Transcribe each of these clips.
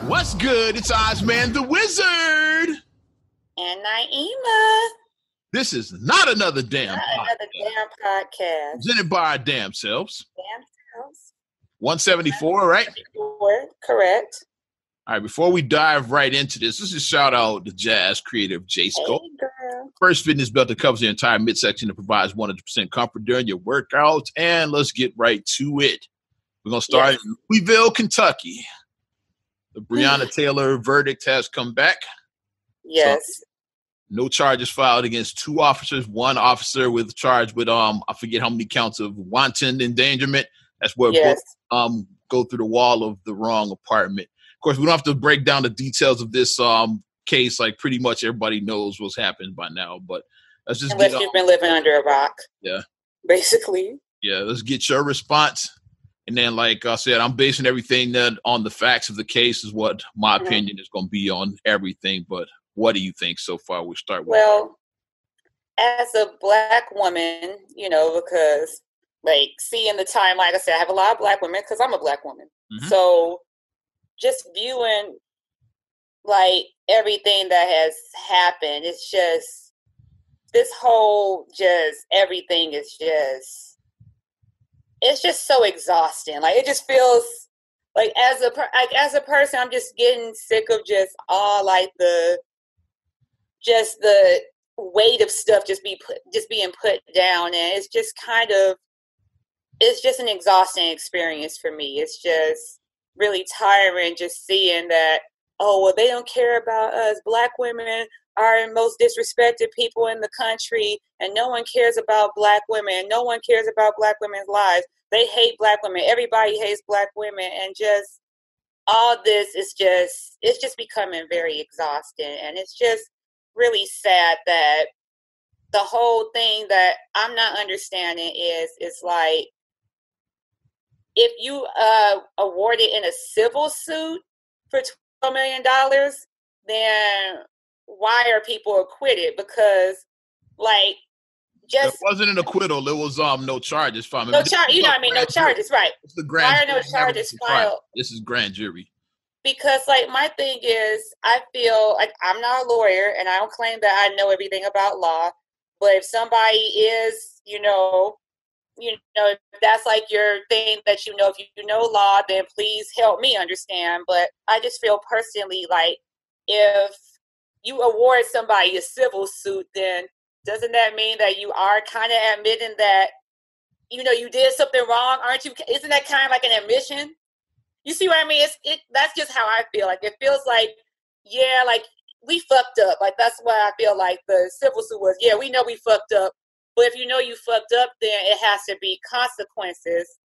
What's good? It's Ozman the Wizard. And Naima. This is not another damn podcast. Presented by our damn selves. Damn selves. 174, right? 174, correct. All right, before we dive right into this, let's just shout out the jazz creative J Scope. Hey, girl. First fitness belt that covers the entire midsection and provides 100% comfort during your workouts. And let's get right to it. We're going to start in Louisville, Kentucky. The Breonna Taylor verdict has come back. Yes. So, no charges filed against two officers. One officer with charge with I forget how many counts of wanton endangerment. That's where both go through the wall of the wrong apartment. Of course, we don't have to break down the details of this case. Like pretty much everybody knows what's happened by now. But let's just unless you've been living under a rock. Yeah. Basically. Yeah. Let's get your response. And then, like I said, I'm basing everything that on the facts of the case is what my opinion is going to be on everything. But what do you think so far? We'll start with. Well, as a Black woman, because seeing the time, like I said, I have a lot of Black women because I'm a Black woman. Mm-hmm. So just viewing everything that has happened, it's just this whole everything is it's just so exhausting. It just feels like as a person, I'm just getting sick of just all the weight of stuff just being put down, and it's just an exhausting experience for me. It's just really tiring just seeing that, they don't care about us. Black women are the most disrespected people in the country, and no one cares about Black women. No one cares about Black women's lives. They hate Black women. Everybody hates Black women, and just all this is it's just becoming very exhausting, and it's just really sad that the whole thing that I'm not understanding is if you awarded in a civil suit for $12 million, then why are people acquitted? Because it wasn't an acquittal. It was no charges filed. No charges. You know what I mean? No charges, right? It's the grand jury. Why are no charges filed? This is grand jury. Because my thing is, I feel like I'm not a lawyer, and I don't claim that I know everything about law. But if somebody is, if that's your thing that if you know law, then please help me understand. But I just feel personally if you award somebody a civil suit, then doesn't that mean that you are kind of admitting that, you did something wrong? Aren't you? Isn't that kind of like an admission? You see what I mean? That's just how I feel. It feels we fucked up. That's what I feel like the civil suit was. Yeah, we know we fucked up. But if you know you fucked up, then it has to be consequences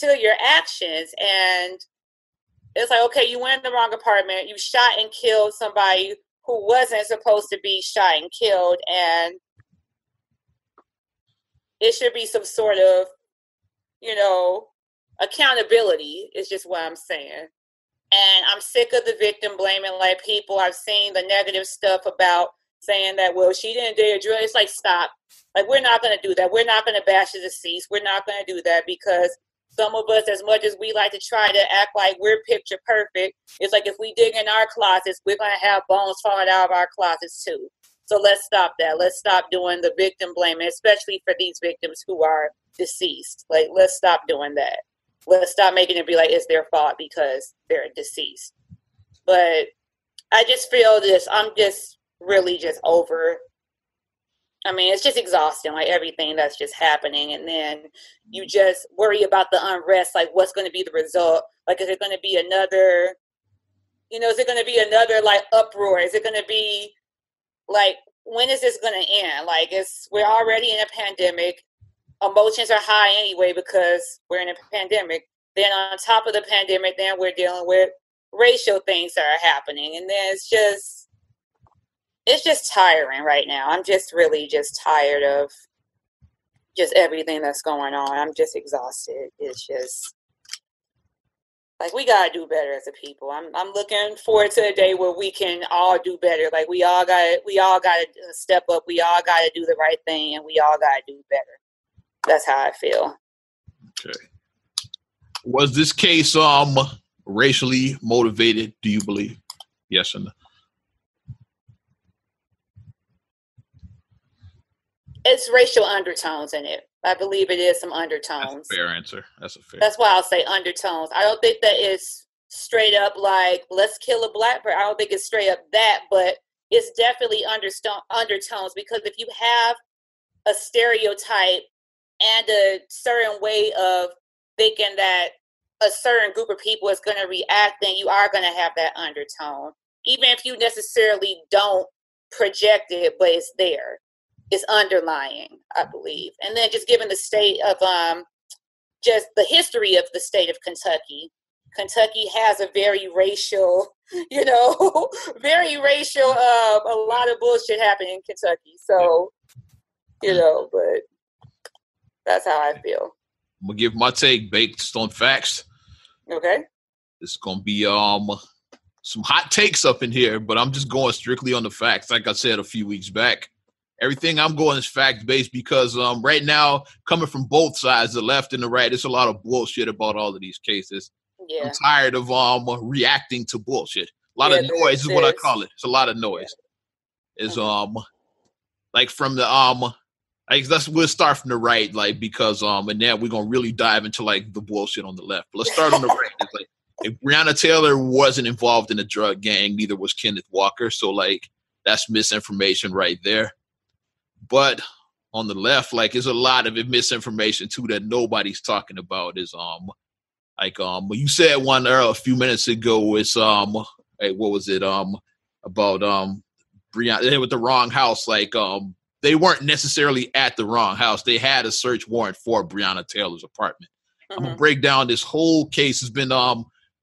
to your actions. And it's okay, you went in the wrong apartment. You shot and killed somebody who wasn't supposed to be shot and killed. And it should be some sort of, accountability is just what I'm saying. And I'm sick of the victim blaming people. I've seen the negative stuff about saying that, well, she didn't do a drug. It's stop. We're not going to do that. We're not going to bash the deceased. We're not going to do that because some of us, as much as we like to try to act like we're picture perfect, it's if we dig in our closets, we're going to have bones falling out of our closets too. So let's stop that. Let's stop doing the victim blaming, especially for these victims who are deceased. Let's stop doing that. Let's stop making it be it's their fault because they're deceased. But I just feel I'm just really just over. I mean, it's just exhausting, everything that's just happening. And then you just worry about the unrest, what's going to be the result? Is it going to be another, is it going to be another uproar? Is it going to be when is this going to end? We're already in a pandemic. Emotions are high anyway because we're in a pandemic. Then on top of the pandemic, then we're dealing with racial things that are happening. And then it's just tiring right now. I'm just really just tired of just everything that's going on. I'm just exhausted. It's just we gotta do better as a people. I'm looking forward to a day where we can all do better. We all gotta step up. We all gotta do the right thing, and we all gotta do better. That's how I feel. Okay. Was this case racially motivated, do you believe? Yes or no? It's racial undertones in it. I believe it is some undertones. That's a fair answer. That's why I'll say undertones. I don't think that it's straight up like, let's kill a black person. I don't think it's straight up that, but it's definitely undertones, because if you have a stereotype and a certain way of thinking that a certain group of people is going to react, then you are going to have that undertone. Even if you necessarily don't project it, but it's there. It's underlying, I believe. And then just given the state of, just the history of the state of Kentucky, Kentucky has a very racial, very racial, a lot of bullshit happening in Kentucky. So, but that's how I feel. I'm going to give my take based on facts. Okay. It's going to be some hot takes up in here, but I'm just going strictly on the facts. Like I said a few weeks back, everything I'm going is fact-based because right now, coming from both sides, the left and the right, it's a lot of bullshit about all of these cases. Yeah. I'm tired of reacting to bullshit. A lot of noise is what I call it. It's a lot of noise. Yeah. It's like from the we'll start from the right, like, because and then we're gonna really dive into like the bullshit on the left. But let's start on the right. It's like, if Breonna Taylor wasn't involved in a drug gang, neither was Kenneth Walker. So like that's misinformation right there. But on the left, like, there's a lot of misinformation too that nobody's talking about. Is you said one a few minutes ago. It's hey, what was it about Breonna? They were at the wrong house. Like they weren't necessarily at the wrong house. They had a search warrant for Breonna Taylor's apartment. I'm gonna break down this whole case. Has been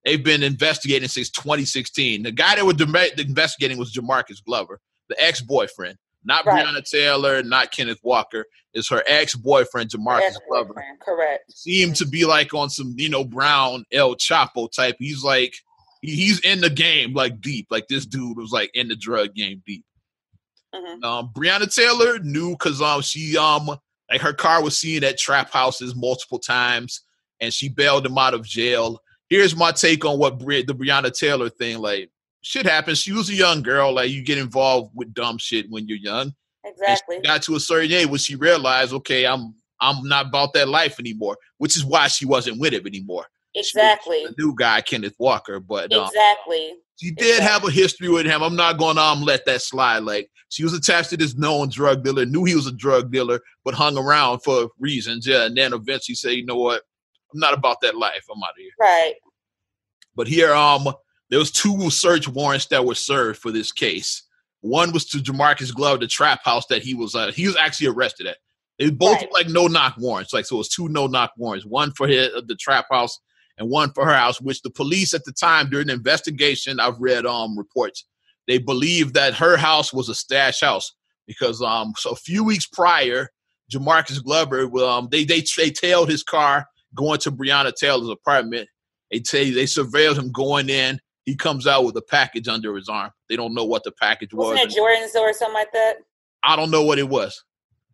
they've been investigating since 2016. The guy that was investigating was Jamarcus Glover, the ex-boyfriend. Not right. Breonna Taylor, not Kenneth Walker. It's her ex-boyfriend, Jamarcus Glover. Correct. Seemed to be like on some, Brown El Chapo type. He's like, he's in the game, like deep. Like this dude was like in the drug game deep. Breonna Taylor knew because she like her car was seen at trap houses multiple times, and she bailed him out of jail. Here's my take on what the Breonna Taylor thing, like. Shit happens. She was a young girl. Like, you get involved with dumb shit when you're young. Exactly. And she got to a certain age when she realized, okay, I'm not about that life anymore, which is why she wasn't with him anymore. Exactly. The new guy, Kenneth Walker, but exactly. She did have a history with him. I'm not going to let that slide. Like, she was attached to this known drug dealer, knew he was a drug dealer, but hung around for reasons. Yeah, and then eventually said, you know what? I'm not about that life. I'm out of here. Right. But here, there was 2 search warrants that were served for this case. One was to Jamarcus Glover, the trap house that he was actually arrested at. They both were like no-knock warrants. Like, so it was 2 no-knock warrants, one for the trap house and one for her house, which the police at the time during the investigation, I've read reports, they believed that her house was a stash house because so a few weeks prior, Jamarcus Glover, they tailed his car going to Breonna Taylor's apartment. They surveilled him going in. He comes out with a package under his arm. They don't know what the package was. Wasn't it Jordan's or something like that? I don't know what it was.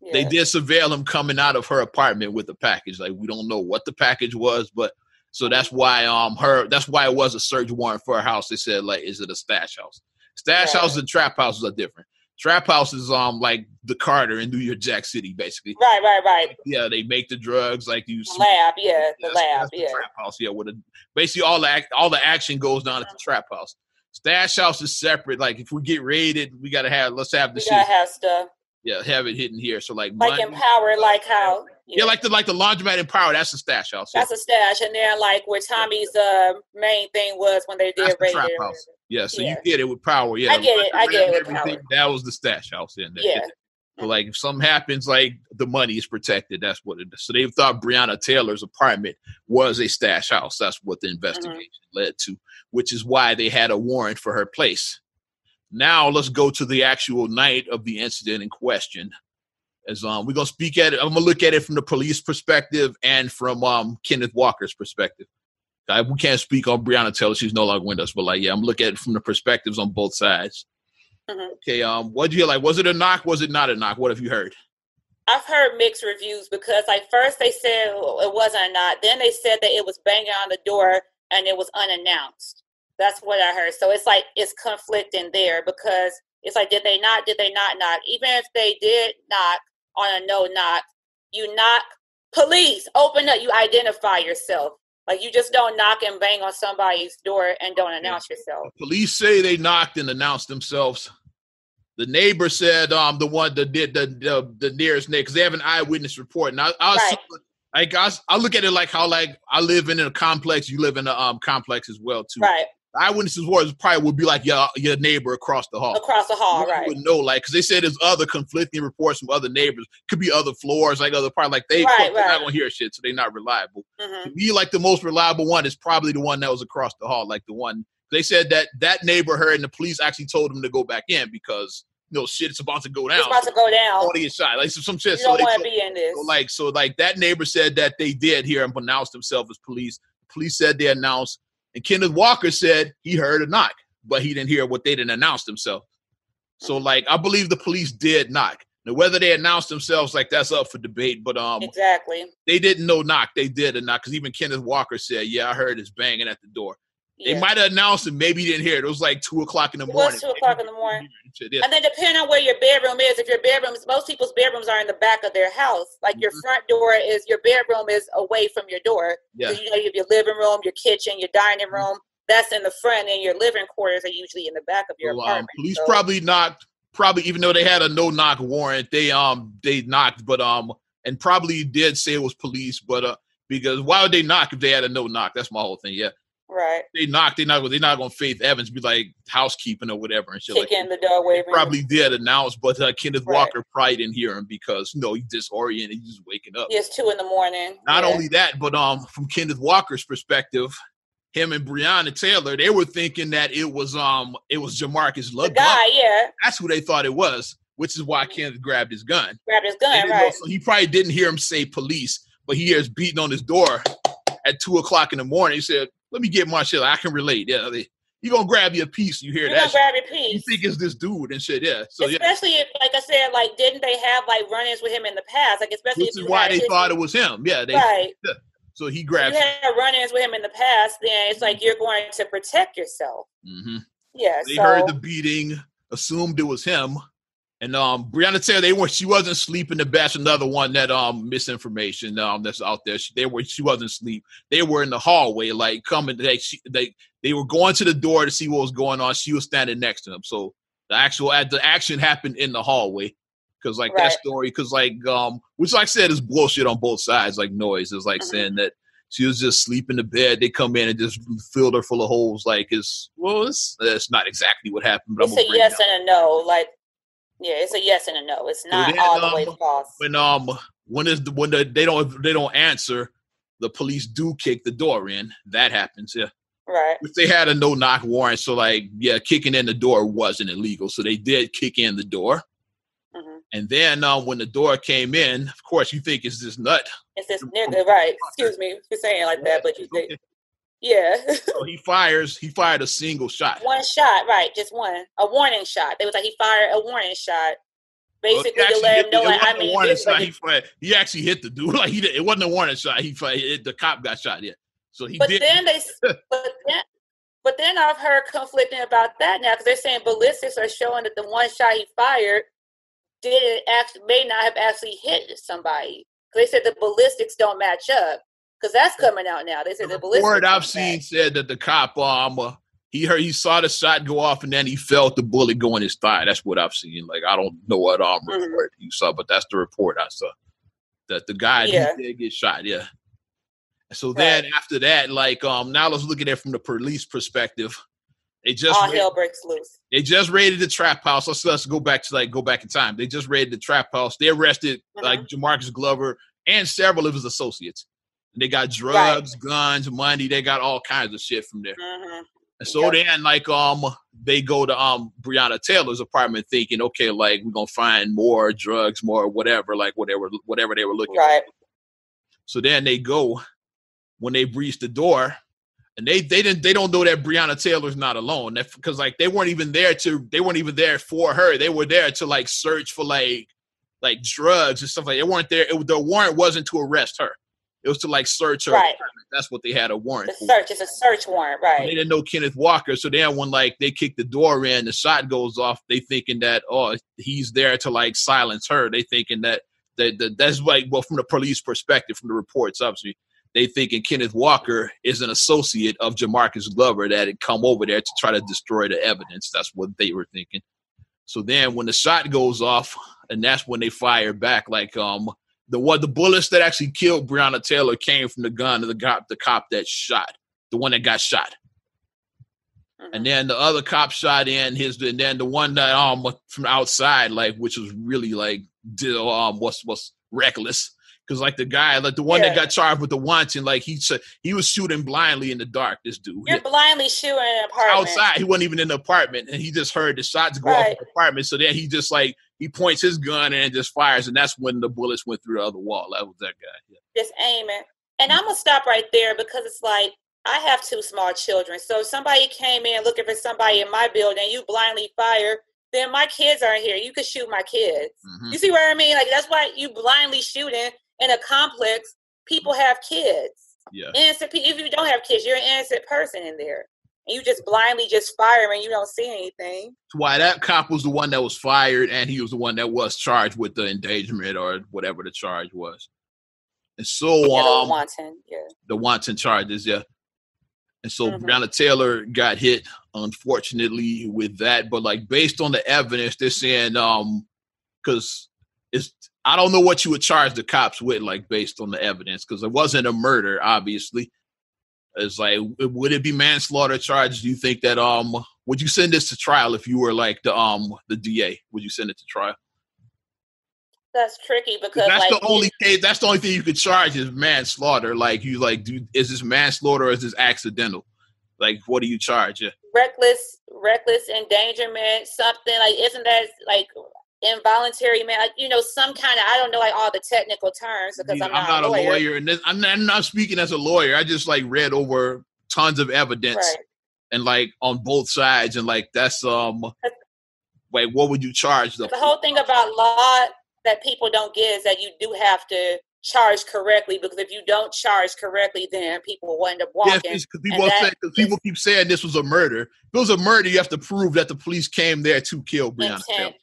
Yeah. They did surveil him coming out of her apartment with a package. Like, we don't know what the package was, but so that's why that's why it was a search warrant for her house. They said, like, is it a stash house? Stash houses and trap houses are different. Trap house is like the Carter in New York, Jack City, basically. Right. Yeah, they make the drugs like you. The lab, the lab. The trap house, basically all the action goes down at the trap house. Stash house is separate. Like, if we get raided, let's have the shit. Gotta have stuff. Yeah, have it hidden here. So like Empower, like how. Yeah, like the laundromat Empower. That's a stash house. That's a stash, and then like where Tommy's main thing was when they did raid. Yeah, so you get it with Power. Yeah, I get it with Power. That was the stash house in there. Yeah. So like if something happens, like the money is protected. That's what it is. So they thought Breonna Taylor's apartment was a stash house. That's what the investigation led to, which is why they had a warrant for her place. Now let's go to the actual night of the incident in question. As we're gonna speak at it, I'm gonna look at it from the police perspective and from Kenneth Walker's perspective. We can't speak on Breonna Taylor; she's no longer with us. But I'm looking at it from the perspectives on both sides. Okay, what did you hear? Like, was it a knock? Was it not a knock? What have you heard? I've heard mixed reviews because, like, first they said it wasn't a knock, then they said that it was banging on the door, and it was unannounced. That's what I heard. So it's like it's conflicting there because it's like, did they not knock? Even if they did knock on a no knock, you knock, police, open up, you identify yourself. Like, you just don't knock and bang on somebody's door and don't announce yourself. Police say they knocked and announced themselves. The neighbor said the one that did the nearest neighbor, because they have an eyewitness report. And I look at it like how, like, I live in a complex, you live in a complex as well too. Right. Eyewitnesses report probably would be like your neighbor across the hall. Across the hall, right. You would know, like, because they said there's other conflicting reports from other neighbors. Could be other floors, like other parts. Like, they're not going to hear shit, so they're not reliable. Mm-hmm. To me, like, the most reliable one is probably the one that was across the hall. Like, the one, they said that neighbor heard, and the police actually told them to go back in because, shit, it's about to go down. It's about to go down. Want to get shot. Like, some shit. You don't want to be in this. So that neighbor said that they did hear him announced themselves as police. The police said they announced. And Kenneth Walker said he heard a knock, but he didn't hear what they didn't announce themselves. So, like, I believe the police did knock. Now, whether they announced themselves, like, that's up for debate. But exactly, they didn't know knock. They did a knock because even Kenneth Walker said, "Yeah, I heard his banging at the door." Yeah. They might have announced it, maybe he didn't hear it. It was like 2:00 in the morning. It was 2:00 in the morning. And then depending on where your bedroom is, if your bedrooms, most people's bedrooms are in the back of their house. Like, your front door is, your bedroom is away from your door. Yeah. So, you have your living room, your kitchen, your dining room. That's in the front, and your living quarters are usually in the back of your apartment. Police probably knocked, even though they had a no-knock warrant, they knocked, but and probably did say it was police, but because why would they knock if they had a no-knock? That's my whole thing. Yeah. Right. They knocked. They're not going to Faith Evans be like housekeeping or whatever and shit. Kick in the doorway. Probably did announce, but Kenneth Walker probably didn't hear him because he's disoriented. He's just waking up. It's 2 a.m. Not only that, but from Kenneth Walker's perspective, him and Breonna Taylor, they were thinking that it was Jamarcus Glover. The guy, yeah. That's who they thought it was, which is why Kenneth grabbed his gun. Right. So he probably didn't hear him say police, but he hears beating on his door at 2:00 in the morning. He said, "Let me get my shit. I can relate." Yeah, you gonna grab your piece. You hear that? Gonna grab your piece. You think it's this dude and shit. Yeah. So especially if, like I said, like, didn't they have like run-ins with him in the past? Like, especially which is why they thought it was him. Yeah. Right. Yeah. So he grabs. If you had run-ins with him in the past, then it's like you're going to protect yourself. Mm-hmm. Yeah. They heard the beating, assumed it was him, and Breonna Taylor, she wasn't sleeping. That's another one that misinformation that's out there. She wasn't asleep. They were in the hallway, like coming. They were going to the door to see what was going on. She was standing next to them. So the action happened in the hallway. Because that story, because which like I said is bullshit on both sides. Like noise is like saying that she was just sleeping in bed. They come in and just filled her full of holes. Like that's not exactly what happened. But it's a yes and a no. Like, yeah, it's a yes and a no. It's not all the way false. When they don't answer, the police do kick the door in. That happens. Yeah. Right. If they had a no knock warrant, so kicking in the door wasn't illegal. So they did kick in the door. Mm-hmm. And then when the door came in, of course, you think it's this nut. It's this nigga, right? Excuse me for saying it like that, but you think, yeah. So he fired a single shot. One shot, right? Just one. A warning shot. They was like, he fired a warning shot. Basically, to let him know, he actually hit the dude. Like it wasn't a warning shot. The cop got shot. Yeah. So he. But then I've heard conflicting about that now because they're saying ballistics are showing that the one shot he fired may not have actually hit somebody. They said the ballistics don't match up because that's coming out now. They said the ballistics. Word I've seen said that the cop he saw the shot go off and then he felt the bullet go in his thigh. That's what I've seen. Like I don't know what report you saw, but that's the report I saw. That the guy did get shot. Yeah. So then after that, now let's look at it from the police perspective. All hell breaks loose. They just raided the trap house. Let's go back in time. They just raided the trap house. They arrested Jamarcus Glover and several of his associates. They got drugs, guns, money. They got all kinds of shit from there. Mm-hmm. And so then, they go to Breonna Taylor's apartment, thinking, okay, we're gonna find more drugs, more whatever they were looking for. So then they go when they breach the door. And they don't know that Breonna Taylor's not alone. Because they weren't even there for her. They were there to search for drugs and stuff like that. They weren't there. The warrant wasn't to arrest her. It was to like search her right. apartment. That's what they had a warrant for. Search is a search warrant, right? So they didn't know Kenneth Walker. So then when like they kick the door in, the shot goes off. They thinking that he's there to like silence her. They thinking that's like, well, from the police perspective, from the reports, obviously, they thinking Kenneth Walker is an associate of Jamarcus Glover that had come over there to try to destroy the evidence. That's what they were thinking. So then when the shot goes off, and that's when they fire back, like the bullets that actually killed Breonna Taylor came from the gun of the cop that shot, the one that got shot. Mm-hmm. And then the other cop shot in and then the one that from outside, like, which was really like was reckless. Because like the guy, like the one that got charged with the wanton, like he was shooting blindly in the dark. This dude, you're blindly shooting in an apartment outside. He wasn't even in the apartment, and he just heard the shots go off in the apartment. So then he just like he points his gun and just fires, and that's when the bullets went through the other wall. That was that guy. Yeah. Just aiming. And I'm gonna stop right there because it's like I have 2 small children. So if somebody came in looking for somebody in my building, you blindly fire, then my kids aren't here. You could shoot my kids. Mm-hmm. You see what I mean? Like that's why you blindly shooting. In a complex, people have kids. Yeah. Innocent. If you don't have kids, you're an innocent person in there, and you just blindly just fire and you don't see anything. That's why that cop was the one that was fired, and he was the one that was charged with the endangerment or whatever the charge was. And so, the wanton charges, yeah. And so Breonna Taylor got hit, unfortunately, with that. But like based on the evidence, they're saying because I don't know what you would charge the cops with, like based on the evidence, because it wasn't a murder, obviously. It's like, would it be manslaughter charges? Do you think that would you send this to trial if you were like the DA? Would you send it to trial? That's tricky because that's like, the only case. That's the only thing you could charge is manslaughter. Like you like, is this manslaughter or is this accidental? Like, what do you charge? Yeah. Reckless endangerment, something like. Isn't that like involuntary, man? Like, some kind of, I don't know like all the technical terms because I'm not a lawyer. And I'm not speaking as a lawyer. I just like read over tons of evidence and like on both sides and like that's like what would you charge them? The whole thing about law that people don't get is that you do have to charge correctly, because if you don't charge correctly, then people will end up walking. Yes, because people keep saying this was a murder. If it was a murder, you have to prove that the police came there to kill Breonna Taylor.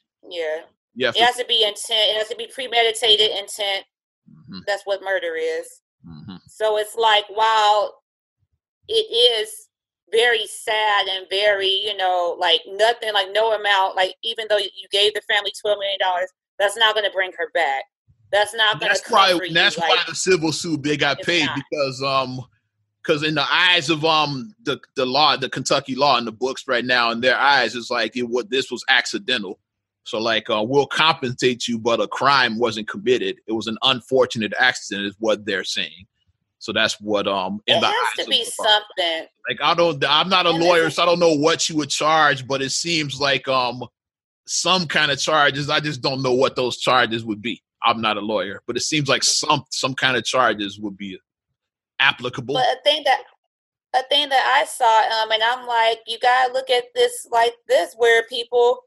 Yeah. It has to be intent. It has to be premeditated intent. Mm-hmm. That's what murder is. Mm-hmm. So it's like, while it is very sad and very, like nothing, like no amount, like even though you gave the family $12 million, that's not going to bring her back. That's not going to cover you. That's why the civil suit they got paid because in the eyes of the law, the Kentucky law in the books right now, in their eyes, it's like this was accidental. So like we'll compensate you, but a crime wasn't committed. It was an unfortunate accident, is what they're saying. So that's what it has to be something. Like I'm not a lawyer, so I don't know what you would charge, but it seems like some kind of charges. I just don't know what those charges would be. I'm not a lawyer, but it seems like some kind of charges would be applicable. But a thing that I saw, and I'm like, you gotta look at this like this, where people,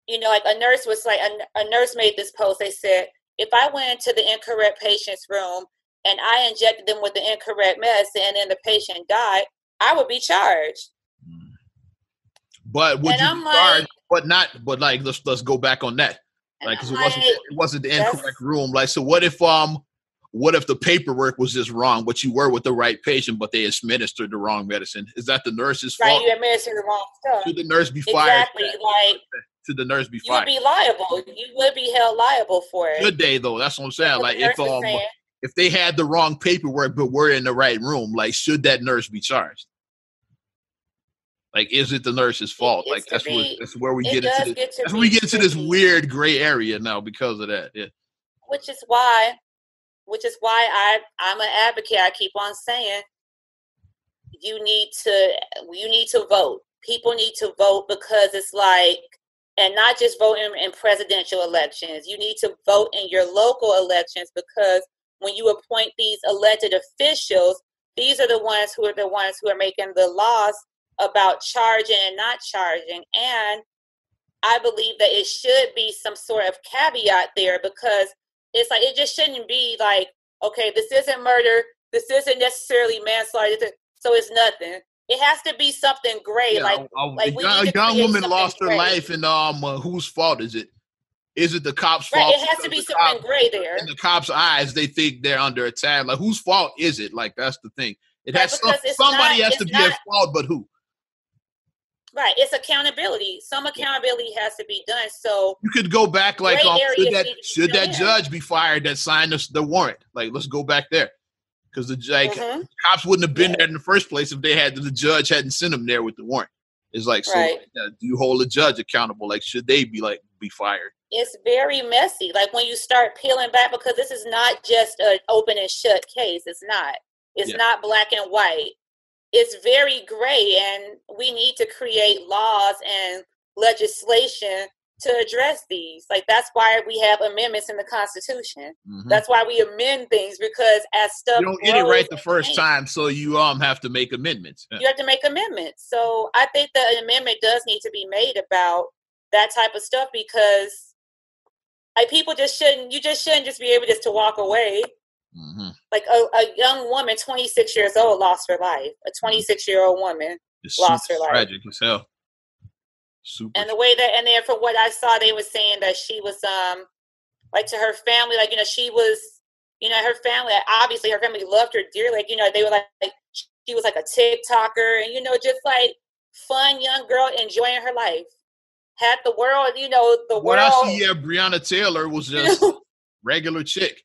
like a nurse was like, a nurse made this post. They said, if I went into the incorrect patient's room and I injected them with the incorrect medicine and then the patient died, I would be charged. But would you be charged? But let's go back on that. Like, cause it wasn't the incorrect room. Like, so what if the paperwork was just wrong, but you were with the right patient, but they administered the wrong medicine? Is that the nurse's fault? Right, you administered the wrong stuff. Should the nurse be fired? Exactly. Like, should the nurse be fired? You would be liable. You would be held liable for it. Good day though. That's what I'm saying. Like, if they had the wrong paperwork but were in the right room, like, should that nurse be charged? Like, is it the nurse's fault? Like, that's where we get into this. That's where we get into this weird gray area now because of that. Yeah. Which is why I'm an advocate. I keep on saying you need to vote. People need to vote, because it's like, and not just voting in presidential elections. You need to vote in your local elections, because when you appoint these elected officials, these are the ones who are making the laws about charging and not charging. And I believe that it should be some sort of caveat there, because it's like, it just shouldn't be like okay, this isn't murder. This isn't necessarily manslaughter. So it's nothing. It has to be something gray. Yeah, like a young woman lost her life, and whose fault is it? Is it the cops' fault? Right, it has to be something gray there. In the cops' eyes, they think they're under attack. Like, whose fault is it? Like, that's the thing. It has somebody has to be at fault, but who? Right, it's accountability. Some accountability has to be done. So you could go back, like, should that judge be fired that signed the warrant? Like, let's go back there, because the cops wouldn't have been there in the first place if the judge hadn't sent them there with the warrant. It's like, so do you hold a judge accountable? Like, should they be fired? It's very messy. Like, when you start peeling back, because this is not just an open and shut case. It's not. It's not black and white. It's very gray, and we need to create laws and legislation to address these. Like, that's why we have amendments in the Constitution. Mm-hmm. That's why we amend things, because as stuff you don't get it right the first time, so you have to make amendments. You have to make amendments. So I think that an amendment does need to be made about that type of stuff, because like, people shouldn't just be able to walk away. Mm-hmm. Like a young woman, 26 years old, lost her life. A 26-year-old woman lost her life. Tragic as hell. Super. And the way that, and then from what I saw, they were saying that she was, like, to her family, like, she was, her family, obviously her family loved her dearly. Like, they were like she was like a TikToker, and, just like fun young girl enjoying her life. Had the world, the world. I see, Breonna Taylor was just regular chick.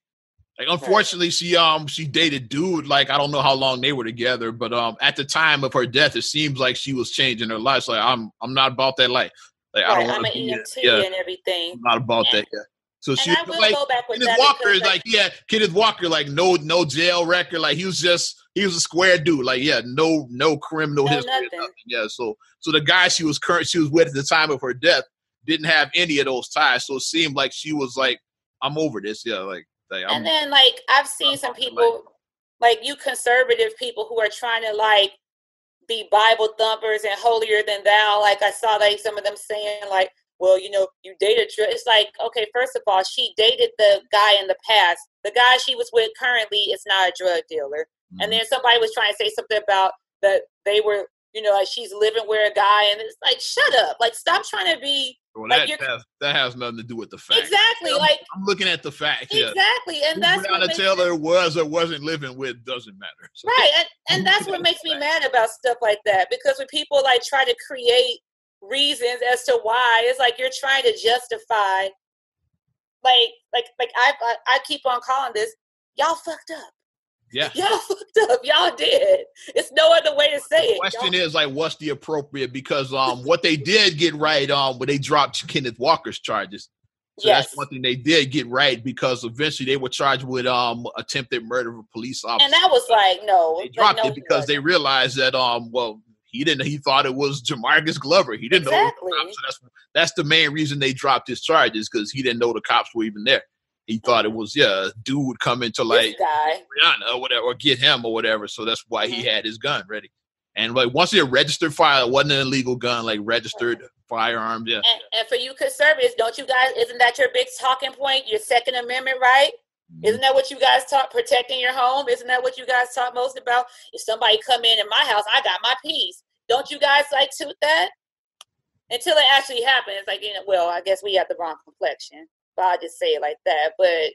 Like, unfortunately, she dated dude. Like, I don't know how long they were together, but at the time of her death, it seems like she was changing her life. So, like, I'm not about that life. Like, I don't want to be EMT and everything. I'm not about that. Yeah. So she will go back with Kenneth Walker is like, Kenneth Walker, like, no jail record. Like, he was a square dude. Like, no criminal history. Nothing. Yeah. So the guy she was with at the time of her death didn't have any of those ties. So it seemed like she was like, I'm over this. Yeah. And then, like, I've seen some people, like, you conservative people who are trying to, like, be Bible thumpers and holier than thou. Like, I saw, like, some of them saying, like, well, you dated. It's like, okay, first of all, she dated the guy in the past. The guy she was with currently is not a drug dealer. Mm-hmm. And then somebody was trying to say something about that they were, like, she's living with a guy. And it's like, shut up. Like, stop trying to be. Well, that has nothing to do with the fact. Exactly. I'm looking at the fact. Exactly. And that's what Taylor was or wasn't living with doesn't matter. So. Right. And that's what makes me mad about stuff like that. Because when people, like, try to create reasons as to why, it's like you're trying to justify, like I keep on calling this, y'all fucked up. Yeah. Y'all fucked up. Y'all did. It's no other way to say it. The question is, like, what's the appropriate? Because what they did get right when they dropped Kenneth Walker's charges. So that's one thing they did get right, because eventually they were charged with attempted murder of a police officer. And that was like, no. They dropped it because they realized that he thought it was Jamarcus Glover. He didn't know the cops. So that's the main reason they dropped his charges, because he didn't know the cops were even there. He thought it was, a dude would come into, like, Breonna or whatever, or get him or whatever. So that's why he had his gun ready. And, like, once he had registered fire, it wasn't an illegal gun, like, registered firearms. Yeah. And for you conservatives, don't you guys, isn't that your big talking point, your Second Amendment right? Mm-hmm. Isn't that what you guys talk, protecting your home? Isn't that what you guys talk most about? If somebody come in my house, I got my peace. Don't you guys, like, toot that? Until it actually happens, like, well, I guess we have the wrong complexion. But I'll just say it like that. But,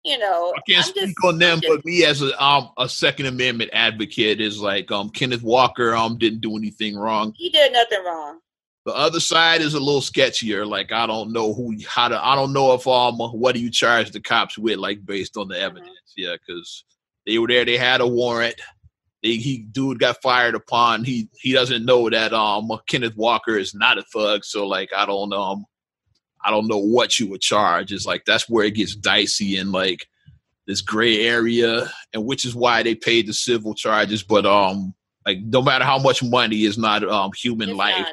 I can't speak on them, but me as a Second Amendment advocate is like, Kenneth Walker didn't do anything wrong. He did nothing wrong. The other side is a little sketchier. Like, I don't know I don't know if what do you charge the cops with, like, based on the evidence. Mm-hmm. Yeah, because they were there, they had a warrant. Dude got fired upon. He doesn't know that Kenneth Walker is not a thug. So, like, I don't know what you would charge. It's like, that's where it gets dicey and, like, this gray area, and which is why they paid the civil charges. But like, no matter how much money, is not human life.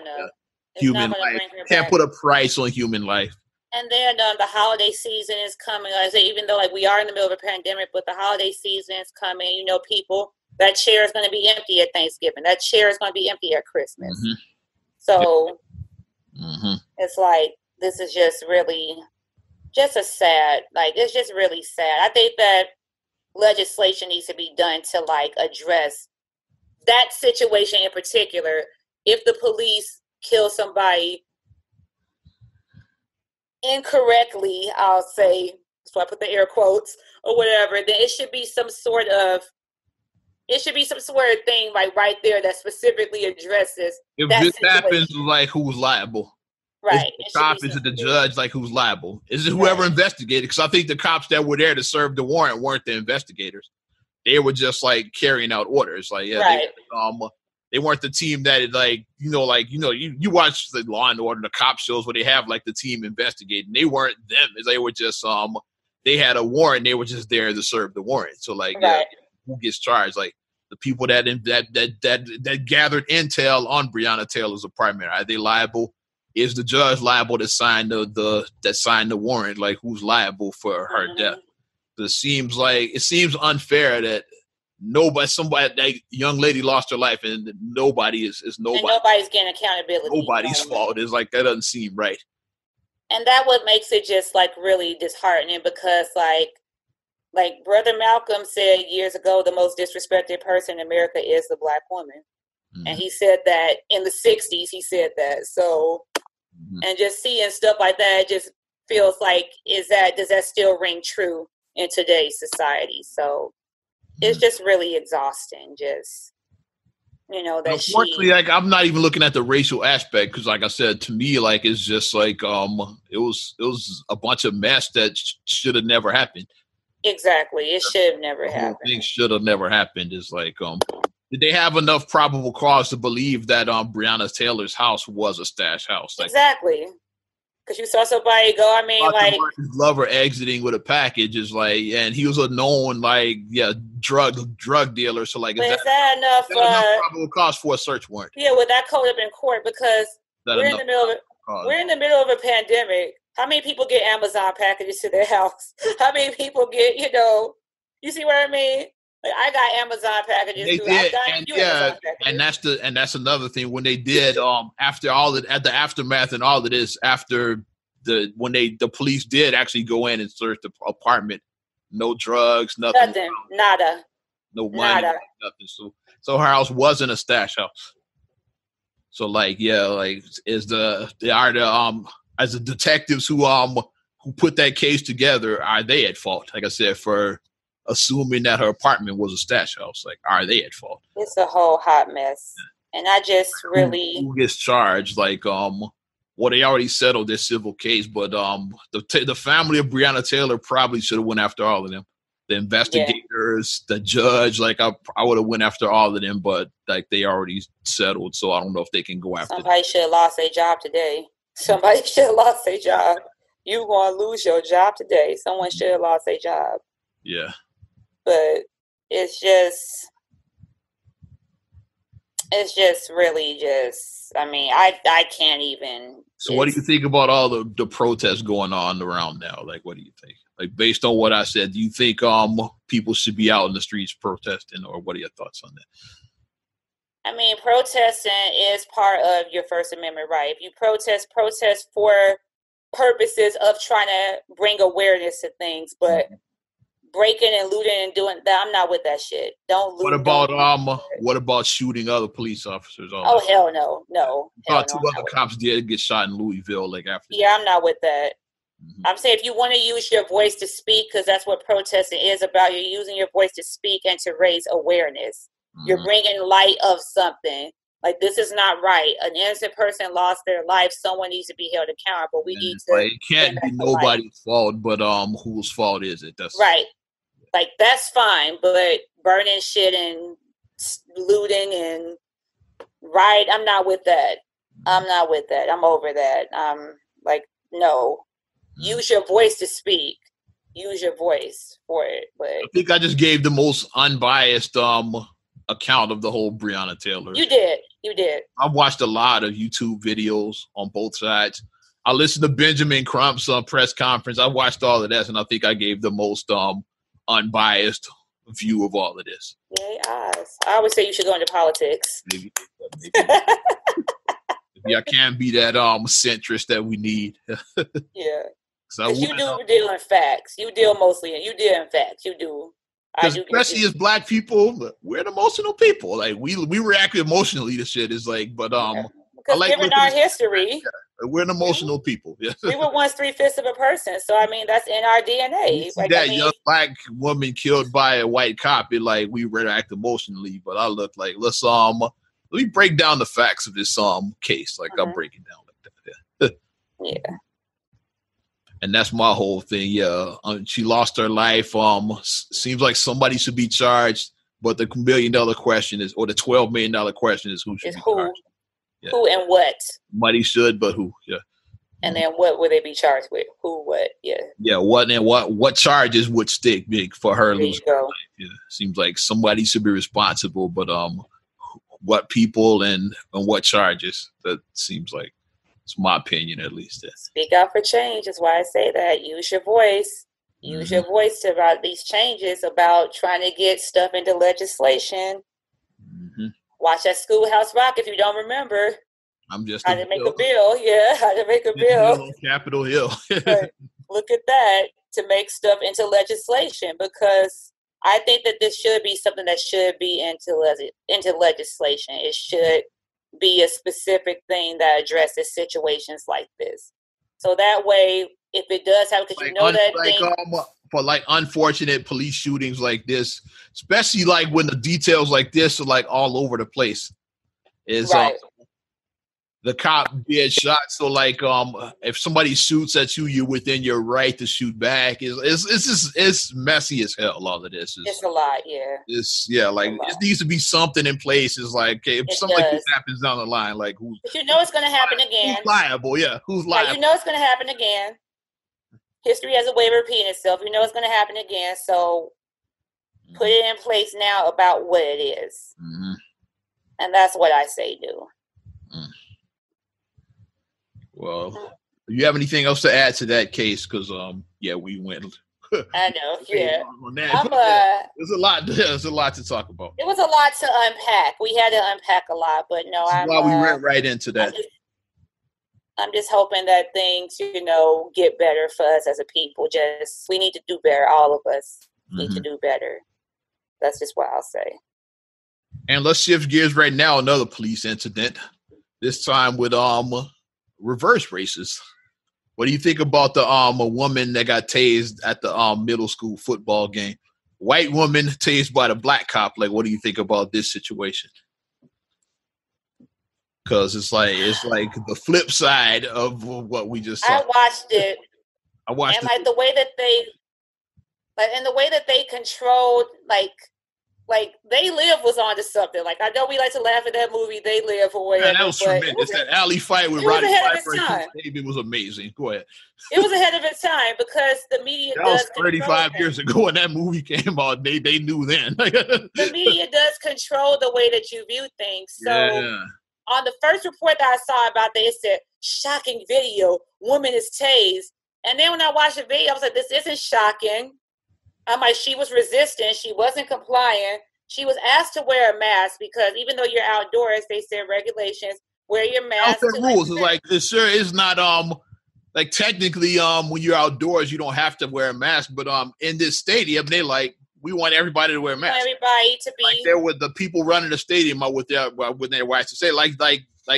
Human life can't put a price on human life. And then the holiday season is coming. Like I say, even though, like, we are in the middle of a pandemic, but the holiday season is coming. People, that chair is going to be empty at Thanksgiving. That chair is going to be empty at Christmas. Mm-hmm. So it's like, this is just really just a sad, like, it's just really sad. I think that legislation needs to be done to like address that situation in particular. If the police kill somebody incorrectly, I'll say, so I put the air quotes or whatever, then it should be some sort of thing like right there that specifically addresses if that this situation. happens, like who's liable? Right. Is the cop, is it the judge? Like who's liable? Is it whoever investigated? Because I think the cops that were there to serve the warrant weren't the investigators. They were just like carrying out orders. Like they weren't the team that you watch the Law and Order, the cop shows where they have like the team investigating. They weren't them. They were just they had a warrant. They were just there to serve the warrant. So like who gets charged? Like the people that gathered intel on Breonna Taylor's apartment, are they liable? Is the judge liable to sign the warrant? Like who's liable for her death? It seems unfair that that young lady lost her life and nobody's getting accountability. Nobody's fault. It's like that doesn't seem right. And that what makes it just like really disheartening, because like Brother Malcolm said years ago, the most disrespected person in America is the Black woman. And he said that in the 60s, he said that. So, and just seeing stuff like that just feels like, does that still ring true in today's society? So it's just really exhausting. Just, that unfortunately, like I'm not even looking at the racial aspect, because like I said, to me, like it's just like it was a bunch of mess that should have never happened. Exactly. It should have never happened. Things should have never happened. It's like did they have enough probable cause to believe that Breonna Taylor's house was a stash house? Like, exactly. Because you saw somebody go, I mean, like his lover exiting with a package is like, and he was a known drug dealer. So like, is that enough probable cause for a search warrant? Yeah, would that code up in court? Because we're in the middle of a pandemic. How many people get Amazon packages to their house? How many people get, you see what I mean? Like, I got Amazon packages. They did, and that's another thing. When they did, after the aftermath and all of this, after the police did actually go in and search the apartment, no drugs, nothing, nada, no money, nothing. So her house wasn't a stash house. So like, as the detectives who put that case together, are they at fault? Like I said, for assuming that her apartment was a stash house, like, are they at fault? It's a whole hot mess. And I just really who gets charged? Like, they already settled their civil case, but the family of Breonna Taylor probably should have went after all of them. The investigators, the judge, like I would have went after all of them, but like they already settled, so I don't know if they can go after. Somebody should have lost their job today. Somebody should have lost their job. You gonna lose your job today. Someone should have lost their job. Yeah. But it's just really just, I mean, I can't even. So what do you think about all the protests going on around now? Like, what do you think? Like, based on what I said, do you think people should be out in the streets protesting, or what are your thoughts on that? I mean, protesting is part of your First Amendment right. If you protest for purposes of trying to bring awareness to things, but breaking and looting and doing that, I'm not with that shit. Don't loot. What about shooting other police officers? Hell no. Two other cops did get shot in Louisville after. Yeah, I'm not with that. I'm saying if you want to use your voice to speak, because that's what protesting is about. You're using your voice to speak and to raise awareness. You're bringing light of something. Like, this is not right. An innocent person lost their life. Someone needs to be held accountable. We need to. It can't be nobody's fault, but whose fault is it? That's right. Like, that's fine, but burning shit and looting and I'm not with that. I'm over that. Like, no. Use your voice to speak. Use your voice for it. But I think I just gave the most unbiased account of the whole Breonna Taylor. You did. I've watched a lot of YouTube videos on both sides. I listened to Benjamin Crump's press conference. I watched all of that, and I think I gave the most unbiased view of all of this. Yay, eyes. I always say you should go into politics. Maybe. Maybe I can be that centrist that we need. Yeah. So you do deal in facts. You deal in facts. You do. Because especially as Black people, we're an emotional people. Like we react emotionally to shit. Is like, but because given our history, we're an emotional people. Yeah. We were once 3/5 of a person, so I mean that's in our DNA. You see that young Black woman killed by a white cop, it like we react emotionally. But I look like let me break down the facts of this case. Like I'm breaking down like that. Yeah. And that's my whole thing. Yeah, she lost her life. Seems like somebody should be charged, but the $1 million question is, or the $12 million question is, who should be charged? Yeah. Who and what? Somebody should, but who? Yeah. And then what would they be charged with? Who? What? Yeah. Yeah. What and what charges would stick big for her losing her life? Yeah. Seems like somebody should be responsible, but what people and what charges? That seems like. It's my opinion, at least. Speak out for change is why I say that. Use your voice. Use your voice about these changes, about trying to get stuff into legislation. Watch that Schoolhouse Rock if you don't remember. I'm just how to make a bill. Yeah, how to make a bill. On Capitol Hill. Look at that, to make stuff into legislation, because I think that this should be something that should be into legislation. It should be a specific thing that addresses situations like this. So that way, if it does happen, because for like unfortunate police shootings like this, especially like when the details like this are like all over the place, is the cop being shot. So like if somebody shoots at you, you're within your right to shoot back. It's messy as hell. All of this it's a lot, yeah. It needs to be something in place. It's like, okay, if something like this happens down the line, like who's? But you know it's going to happen again. Who's liable? Yeah, who's liable? You know it's going to happen again. History has a way of repeating itself. You know it's going to happen again. So put it in place now about what it is, and that's what I say do. Well, do you have anything else to add to that case? Because we went. I know, yeah. There's a lot. There's a lot to talk about. It was a lot to unpack. We had to unpack a lot, but no, we went right into that. I'm just hoping that things, get better for us as a people. We need to do better. All of us need to do better. That's just what I'll say. And let's shift gears right now. Another police incident. This time with reverse races. What do you think about the a woman that got tased at the middle school football game? White woman tased by the black cop. Like, what do you think about this situation? Because it's like the flip side of what we just saw. I watched it. And like the way that they controlled, like They Live was onto something. Like, I know we like to laugh at that movie, They Live, or whatever. Man, that was tremendous. That alley fight with Roddy Piper and David was amazing. Go ahead. It was ahead of its time because the media that was 35 years ago when that movie came out. They knew then. The media does control the way that you view things. So on the first report that I saw about that, it said, shocking video, woman is tased. And then when I watched the video, I was like, this isn't shocking. I'm like, she was resistant. She wasn't complying. She was asked to wear a mask because even though you're outdoors, they said regulations, wear your mask. Rules. It's like, it sure is not, like technically, when you're outdoors, you don't have to wear a mask. But in this stadium, they like, we want everybody to wear a mask. Everybody to be. Like there were the people running the stadium with their rights to say, like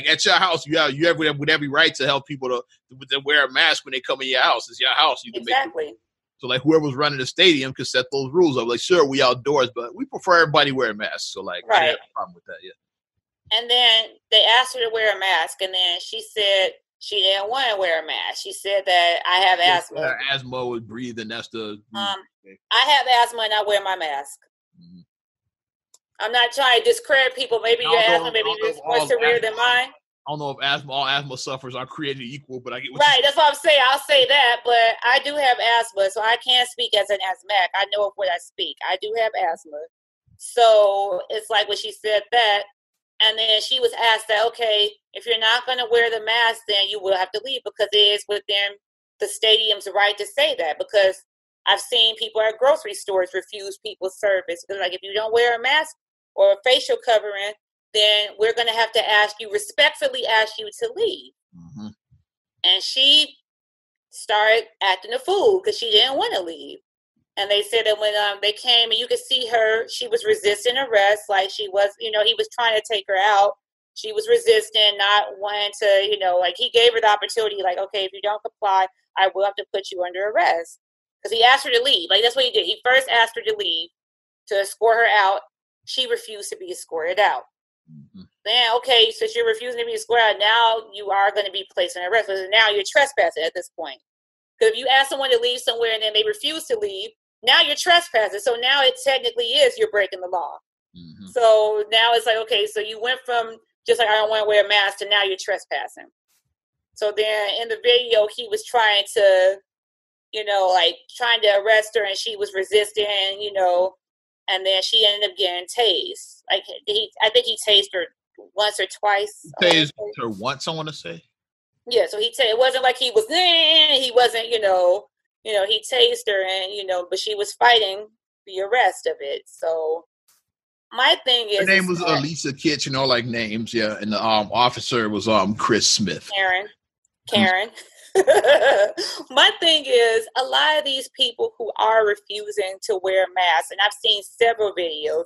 at your house, you have with every right to help people to wear a mask when they come in your house. It's your house. You can exactly. So, like, whoever's running the stadium could set those rules up. Like, sure, we outdoors, but we prefer everybody wear a mask. So, like, I have a problem with that, And then they asked her to wear a mask, and then she said she didn't want to wear a mask. She said that I have asthma. Asthma with breathing, that's the... I have asthma, and I wear my mask. Mm-hmm. I'm not trying to discredit people. Maybe your asthma, maybe it's more severe than mine. I don't know if all asthma sufferers are created equal, but I get what that's what I'm saying. I'll say that, but I do have asthma, so I can't speak as an asthmatic. I know of what I speak. I do have asthma. So it's like when she said that, and then she was asked that, okay, if you're not going to wear the mask, then you will have to leave because it is within the stadium's right to say that because I've seen people at grocery stores refuse people's service. Because like if you don't wear a mask or a facial covering, then we're going to respectfully ask you to leave. Mm-hmm. And she started acting a fool because she didn't want to leave. And they said that when they came, and you could see her, she was resisting arrest. Like she was, he was trying to take her out. She was resisting, not wanting to, like he gave her the opportunity, like, okay, if you don't comply, I will have to put you under arrest. Because he asked her to leave. Like, that's what he did. He first asked her to leave to escort her out. She refused to be escorted out. Mm-hmm. Then, okay, since you're refusing to be escorted out, now you are going to be placed in arrest. Because now you're trespassing at this point. Because if you ask someone to leave somewhere and then they refuse to leave, now you're trespassing. So now it technically is you're breaking the law. Mm-hmm. So now it's like, okay, so you went from just like, I don't want to wear a mask, to now you're trespassing. So then in the video, he was trying to, trying to arrest her, and she was resisting, and then she ended up getting tased. Like I think he tased her once or twice. He tased her once, I want to say. Yeah, so it wasn't like he wasn't, he tased her, and, but she was fighting the arrest of it. So my thing is, her name was Elisa Kitch, like names, yeah, and the officer was Chris Smith. Karen. My thing is, a lot of these people who are refusing to wear masks, and I've seen several videos,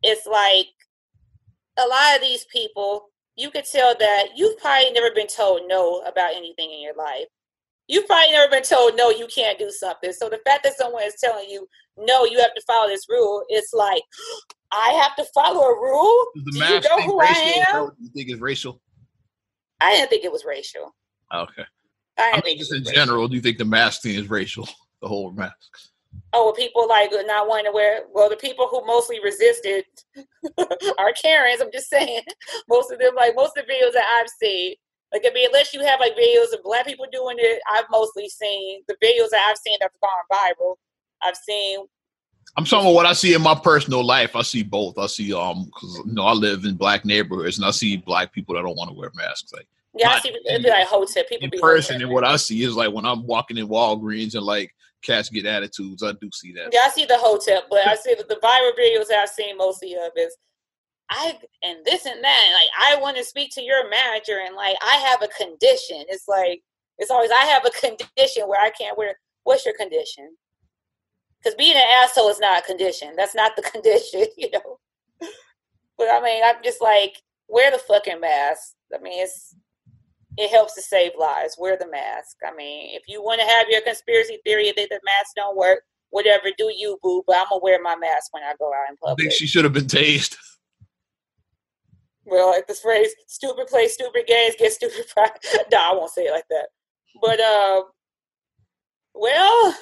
it's like a lot of these people, you could tell that you've probably never been told no about anything in your life. You've probably never been told no, you can't do something. So the fact that someone is telling you, no, you have to follow this rule, it's like, I have to follow a rule? Do you know who I am? You think it's racial? I didn't think it was racial. Okay. I mean, just in general, do you think the mask thing is racial? The whole mask? Oh, well, people like not wanting to wear. Well, the people who mostly resisted are Karens. I'm just saying, most of the videos that I've seen, like, I mean, unless you have like videos of Black people doing it, I've mostly seen the videos that I've seen that's gone viral. I'm talking about what I see in my personal life. I see both. I see because I live in Black neighborhoods, and I see Black people that don't want to wear masks. Like, yeah, I see it'd be like hotel people. In person, and what I see is like when I'm walking in Walgreens and like cats get attitudes. I do see that. Yeah, I see the hotel, but I see that the viral videos that I've seen mostly of is and this and that. Like, I want to speak to your manager, and like I have a condition. It's like it's always I have a condition where I can't wear. What's your condition? Because being an asshole is not a condition. That's not the condition, But I mean, I'm just like, wear the fucking mask. I mean, it helps to save lives. Wear the mask. I mean, if you want to have your conspiracy theory that the masks don't work, whatever, do you, boo. But I'm going to wear my mask when I go out in public. I think she should have been tased. Well, like this phrase, stupid play stupid games, get stupid pride. No, I won't say it like that. But, well,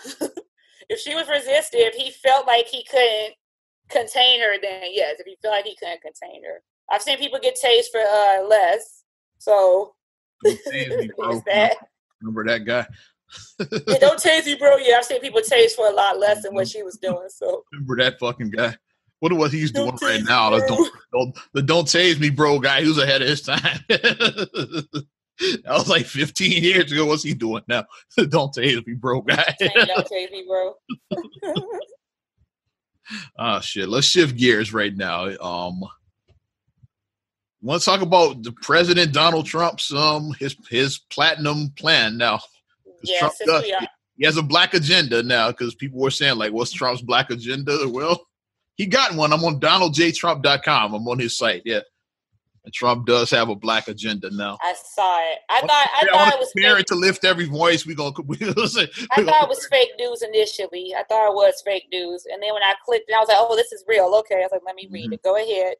if she was resistive, if he felt like he couldn't contain her, then yes. If he felt like he couldn't contain her. I've seen people get tased for less. So... Me, bro. Remember that guy? Yeah, don't tase me, bro. Yeah, I've seen people tase for a lot less than what she was doing. So remember that fucking guy? What he's doing right now? The don't tase me, bro guy. He was ahead of his time. That was like 15 years ago. What's he doing now? Don't tase me, bro guy. Don't tase me, bro. Oh shit. Let's shift gears right now. Want to talk about the President Donald Trump's his platinum plan now? Yes, he has a black agenda now because people were saying like, what's Trump's black agenda? Well, he got one. I'm on DonaldJTrump.com. I'm on his site. Yeah, and Trump does have a black agenda now. I saw it. I thought it was fake. To lift every voice. I thought it was fake news initially. I thought it was fake news, and then when I clicked, I was like, oh, this is real. Okay, I was like, let me read it. Go ahead.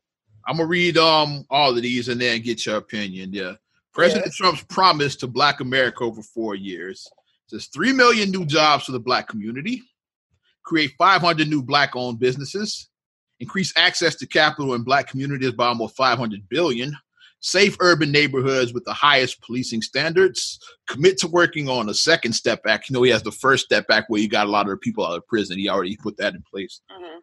I'm going to read all of these and then get your opinion. Yeah. President Trump's promise to Black America over 4 years says 3 million new jobs for the Black community, create 500 new Black-owned businesses, increase access to capital in Black communities by almost $500 billion, safe urban neighborhoods with the highest policing standards, commit to working on a second step back. He has the first step back where you got a lot of people out of prison. He already put that in place. Mm-hmm.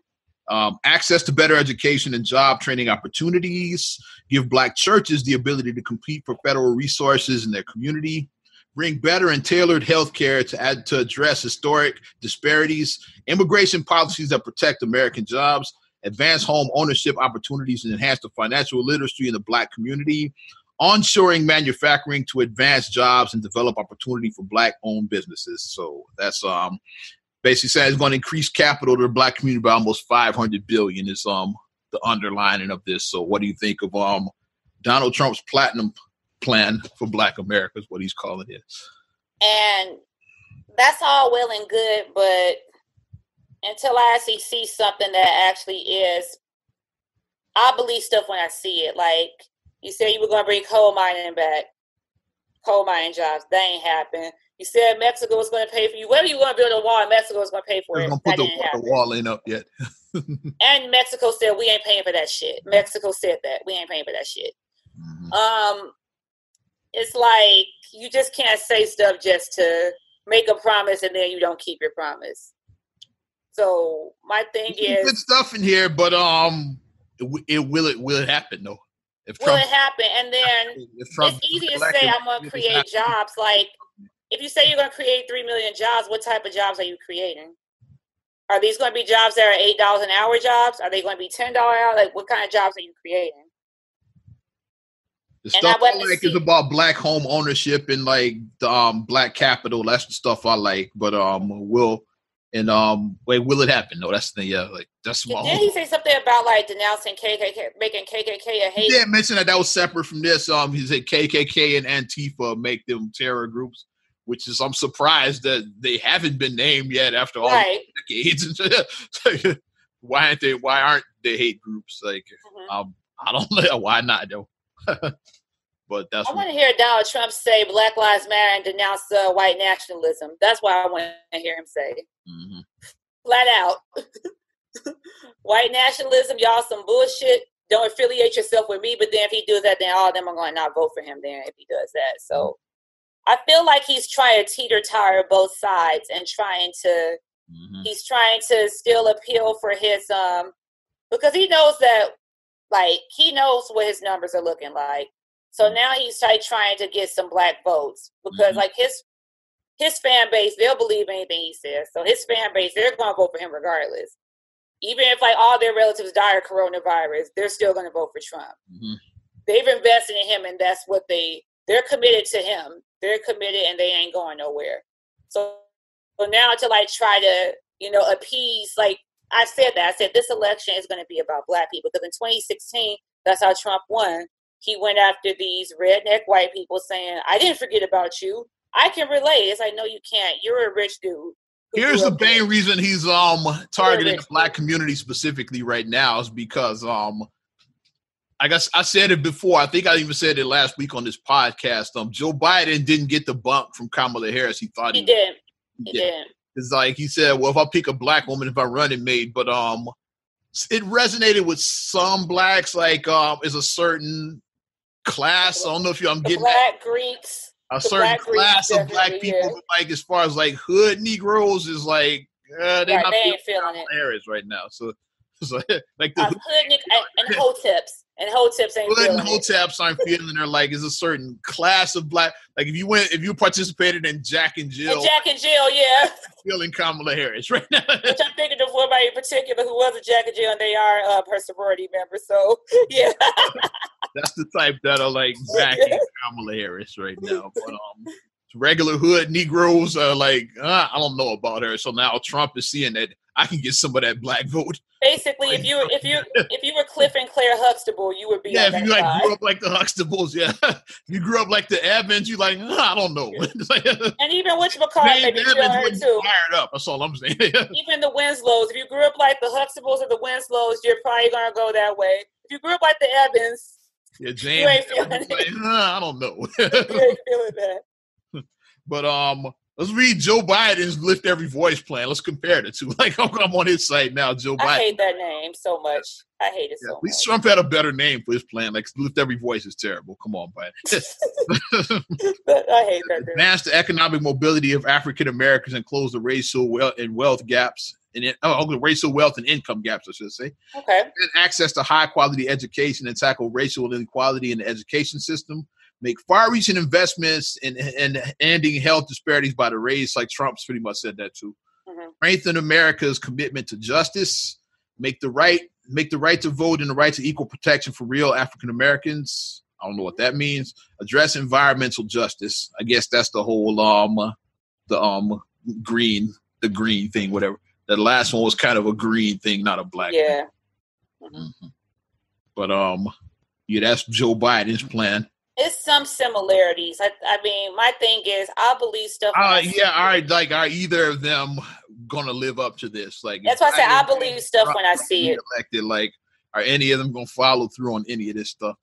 Access to better education and job training opportunities, give Black churches the ability to compete for federal resources in their community, bring better and tailored health care to address historic disparities, immigration policies that protect American jobs, advance home ownership opportunities and enhance the financial literacy in the Black community, onshoring manufacturing to advance jobs and develop opportunity for Black-owned businesses. So that's basically saying it's going to increase capital to the black community by almost $500 billion is the underlining of this. So what do you think of Donald Trump's platinum plan for Black America is what he's calling it. And that's all well and good, but until I actually see something that actually is, I believe stuff when I see it. Like you said, you were going to bring coal mining back, coal mining jobs. That ain't happen. You said Mexico was going to pay for you. Whether you want to build a wall, Mexico was going to pay for it. That didn't happen. The wall ain't up yet. And Mexico said we ain't paying for that shit. Mexico said that we ain't paying for that shit. Mm-hmm. It's like you just can't say stuff just to make a promise and then you don't keep your promise. So my thing is good stuff in here, but will it happen though? Will it happen? And then it's easy to say I'm going to create jobs. Like if you say you're going to create 3 million jobs, what type of jobs are you creating? Are these going to be jobs that are $8 an hour jobs? Are they going to be $10 an hour? Like what kind of jobs are you creating? The stuff I like is about black home ownership and like the black capital. That's the stuff I like. But will it happen? No, that's the thing. Yeah, like that's my. Did he say something about like denouncing KKK, making KKK a hate? He did mention that was separate from this. He said KKK and Antifa make them terror groups, which is I'm surprised that they haven't been named yet after all decades. Why aren't they hate groups? Like I don't know why not though. But that's I want to hear Donald Trump say Black Lives Matter and denounce white nationalism. That's what I want to hear him say. Mm-hmm. Flat out. White nationalism, y'all some bullshit. Don't affiliate yourself with me. But then if he does that, then all of them are going to not vote for him then if he does that. So I feel like he's trying to teeter-totter both sides and he's trying to still appeal for his, because he knows that, like, he knows what his numbers are looking like. So now he's like trying to get some black votes because like his fan base, they'll believe anything he says. So his fan base, they're going to vote for him regardless. Even if like all their relatives die of coronavirus, they're still going to vote for Trump. Mm-hmm. They've invested in him and that's what they're committed to him. They're committed and they ain't going nowhere. So now to like try to, appease, like I said this election is going to be about black people because in 2016, that's how Trump won. He went after these redneck white people saying, I didn't forget about you. I can relate. It's like, no, you can't. You're a rich dude. Here's the main reason he's targeting the black community specifically right now is because I guess I said it before. I think I even said it last week on this podcast. Joe Biden didn't get the bump from Kamala Harris. He thought he did. He did. It's like he said, well, if I pick a black woman, if I run it made, but it resonated with some blacks, like is a certain class. I don't know if I'm getting black that. Greeks. A certain class of black people, like as far as like hood Negroes, is like they're not they ain't feeling it. Areas right now. So like the hood and hoteps ain't hood feeling and hoteps aren't feeling. They're like is a certain class of black. Like if you participated in Jack and Jill, yeah, feeling Kamala Harris right now. Which I'm thinking of somebody in particular who was a Jack and Jill, and they are her sorority members. So yeah. That's the type that are like backing Kamala Harris right now. But regular hood Negroes are like, I don't know about her. So now Trump is seeing that I can get some of that black vote. Basically, if you were Cliff and Claire Huxtable, you would be. Yeah, if you like grew up like the Huxtables, yeah. If you grew up like the Evans, you like, I don't know. And even whatchamacallit may be feeling her too. Fired up. That's all I'm saying. Even the Winslows. If you grew up like the Huxtables or the Winslows, you're probably gonna go that way. If you grew up like the Evans. Yeah, James. You ain't feeling it. Like, I don't know. You ain't feeling that. But let's read Joe Biden's Lift Every Voice plan. Let's compare the two. Like I'm on his site now, Joe Biden. I hate that name so much. I hate it so much. At least Trump had a better name for his plan. Like Lift Every Voice is terrible. Come on, Biden. But I hate that name. Advance the economic mobility of African Americans and close the racial wealth gaps. The racial wealth and income gaps, I should say. Okay. And access to high quality education and tackle racial inequality in the education system. Make far-reaching investments in ending health disparities by the race, like Trump's pretty much said that too. Mm-hmm. Strengthen America's commitment to justice. Make the right to vote and the right to equal protection for real African Americans. I don't know what that means. Address environmental justice. I guess that's the whole green the green thing, whatever. The last one was kind of a green thing, not a black thing. Mm-hmm. But yeah, that's Joe Biden's plan. It's some similarities. I mean, my thing is, I believe stuff. Yeah, all right. Like, are either of them gonna live up to this? Like, that's why I say I believe stuff when I see it. Elected, like, are any of them gonna follow through on any of this stuff?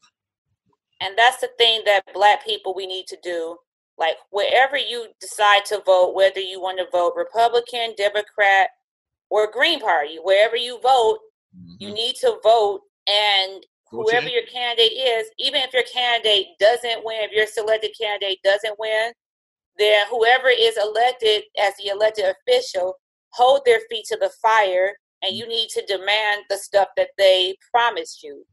And that's the thing that Black people we need to do. Like, wherever you decide to vote, whether you want to vote Republican, Democrat, or Green Party, wherever you vote, you need to vote, and whoever your candidate is, even if your candidate doesn't win, if your selected candidate doesn't win, then whoever is elected as the elected official, hold their feet to the fire, and you need to demand the stuff that they promised you.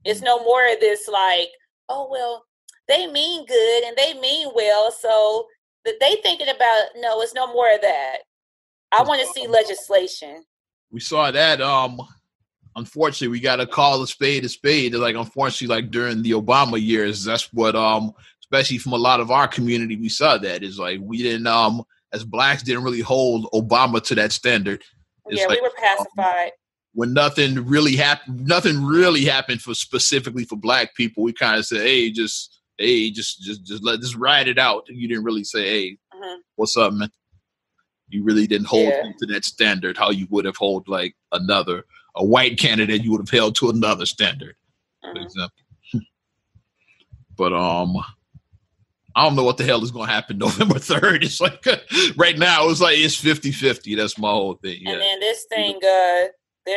It's no more of this like, oh, well, they mean good and they mean well, so that they thinking about, no, it's no more of that. I want to see legislation. We saw that, unfortunately, we got to call a spade. Like, unfortunately, like during the Obama years, that's what, especially from a lot of our community, we saw that is like, we didn't, as Blacks didn't really hold Obama to that standard. It's we were pacified. When nothing really happened for specifically for Black people, we kind of said, hey, just let's ride it out. You didn't really say, hey, what's up, man? You really didn't hold them to that standard, how you would have held like a white candidate, you would have held to another standard, for example. But I don't know what the hell is going to happen November 3rd. It's like right now, it's 50-50. That's my whole thing. Yeah. And then this thing, their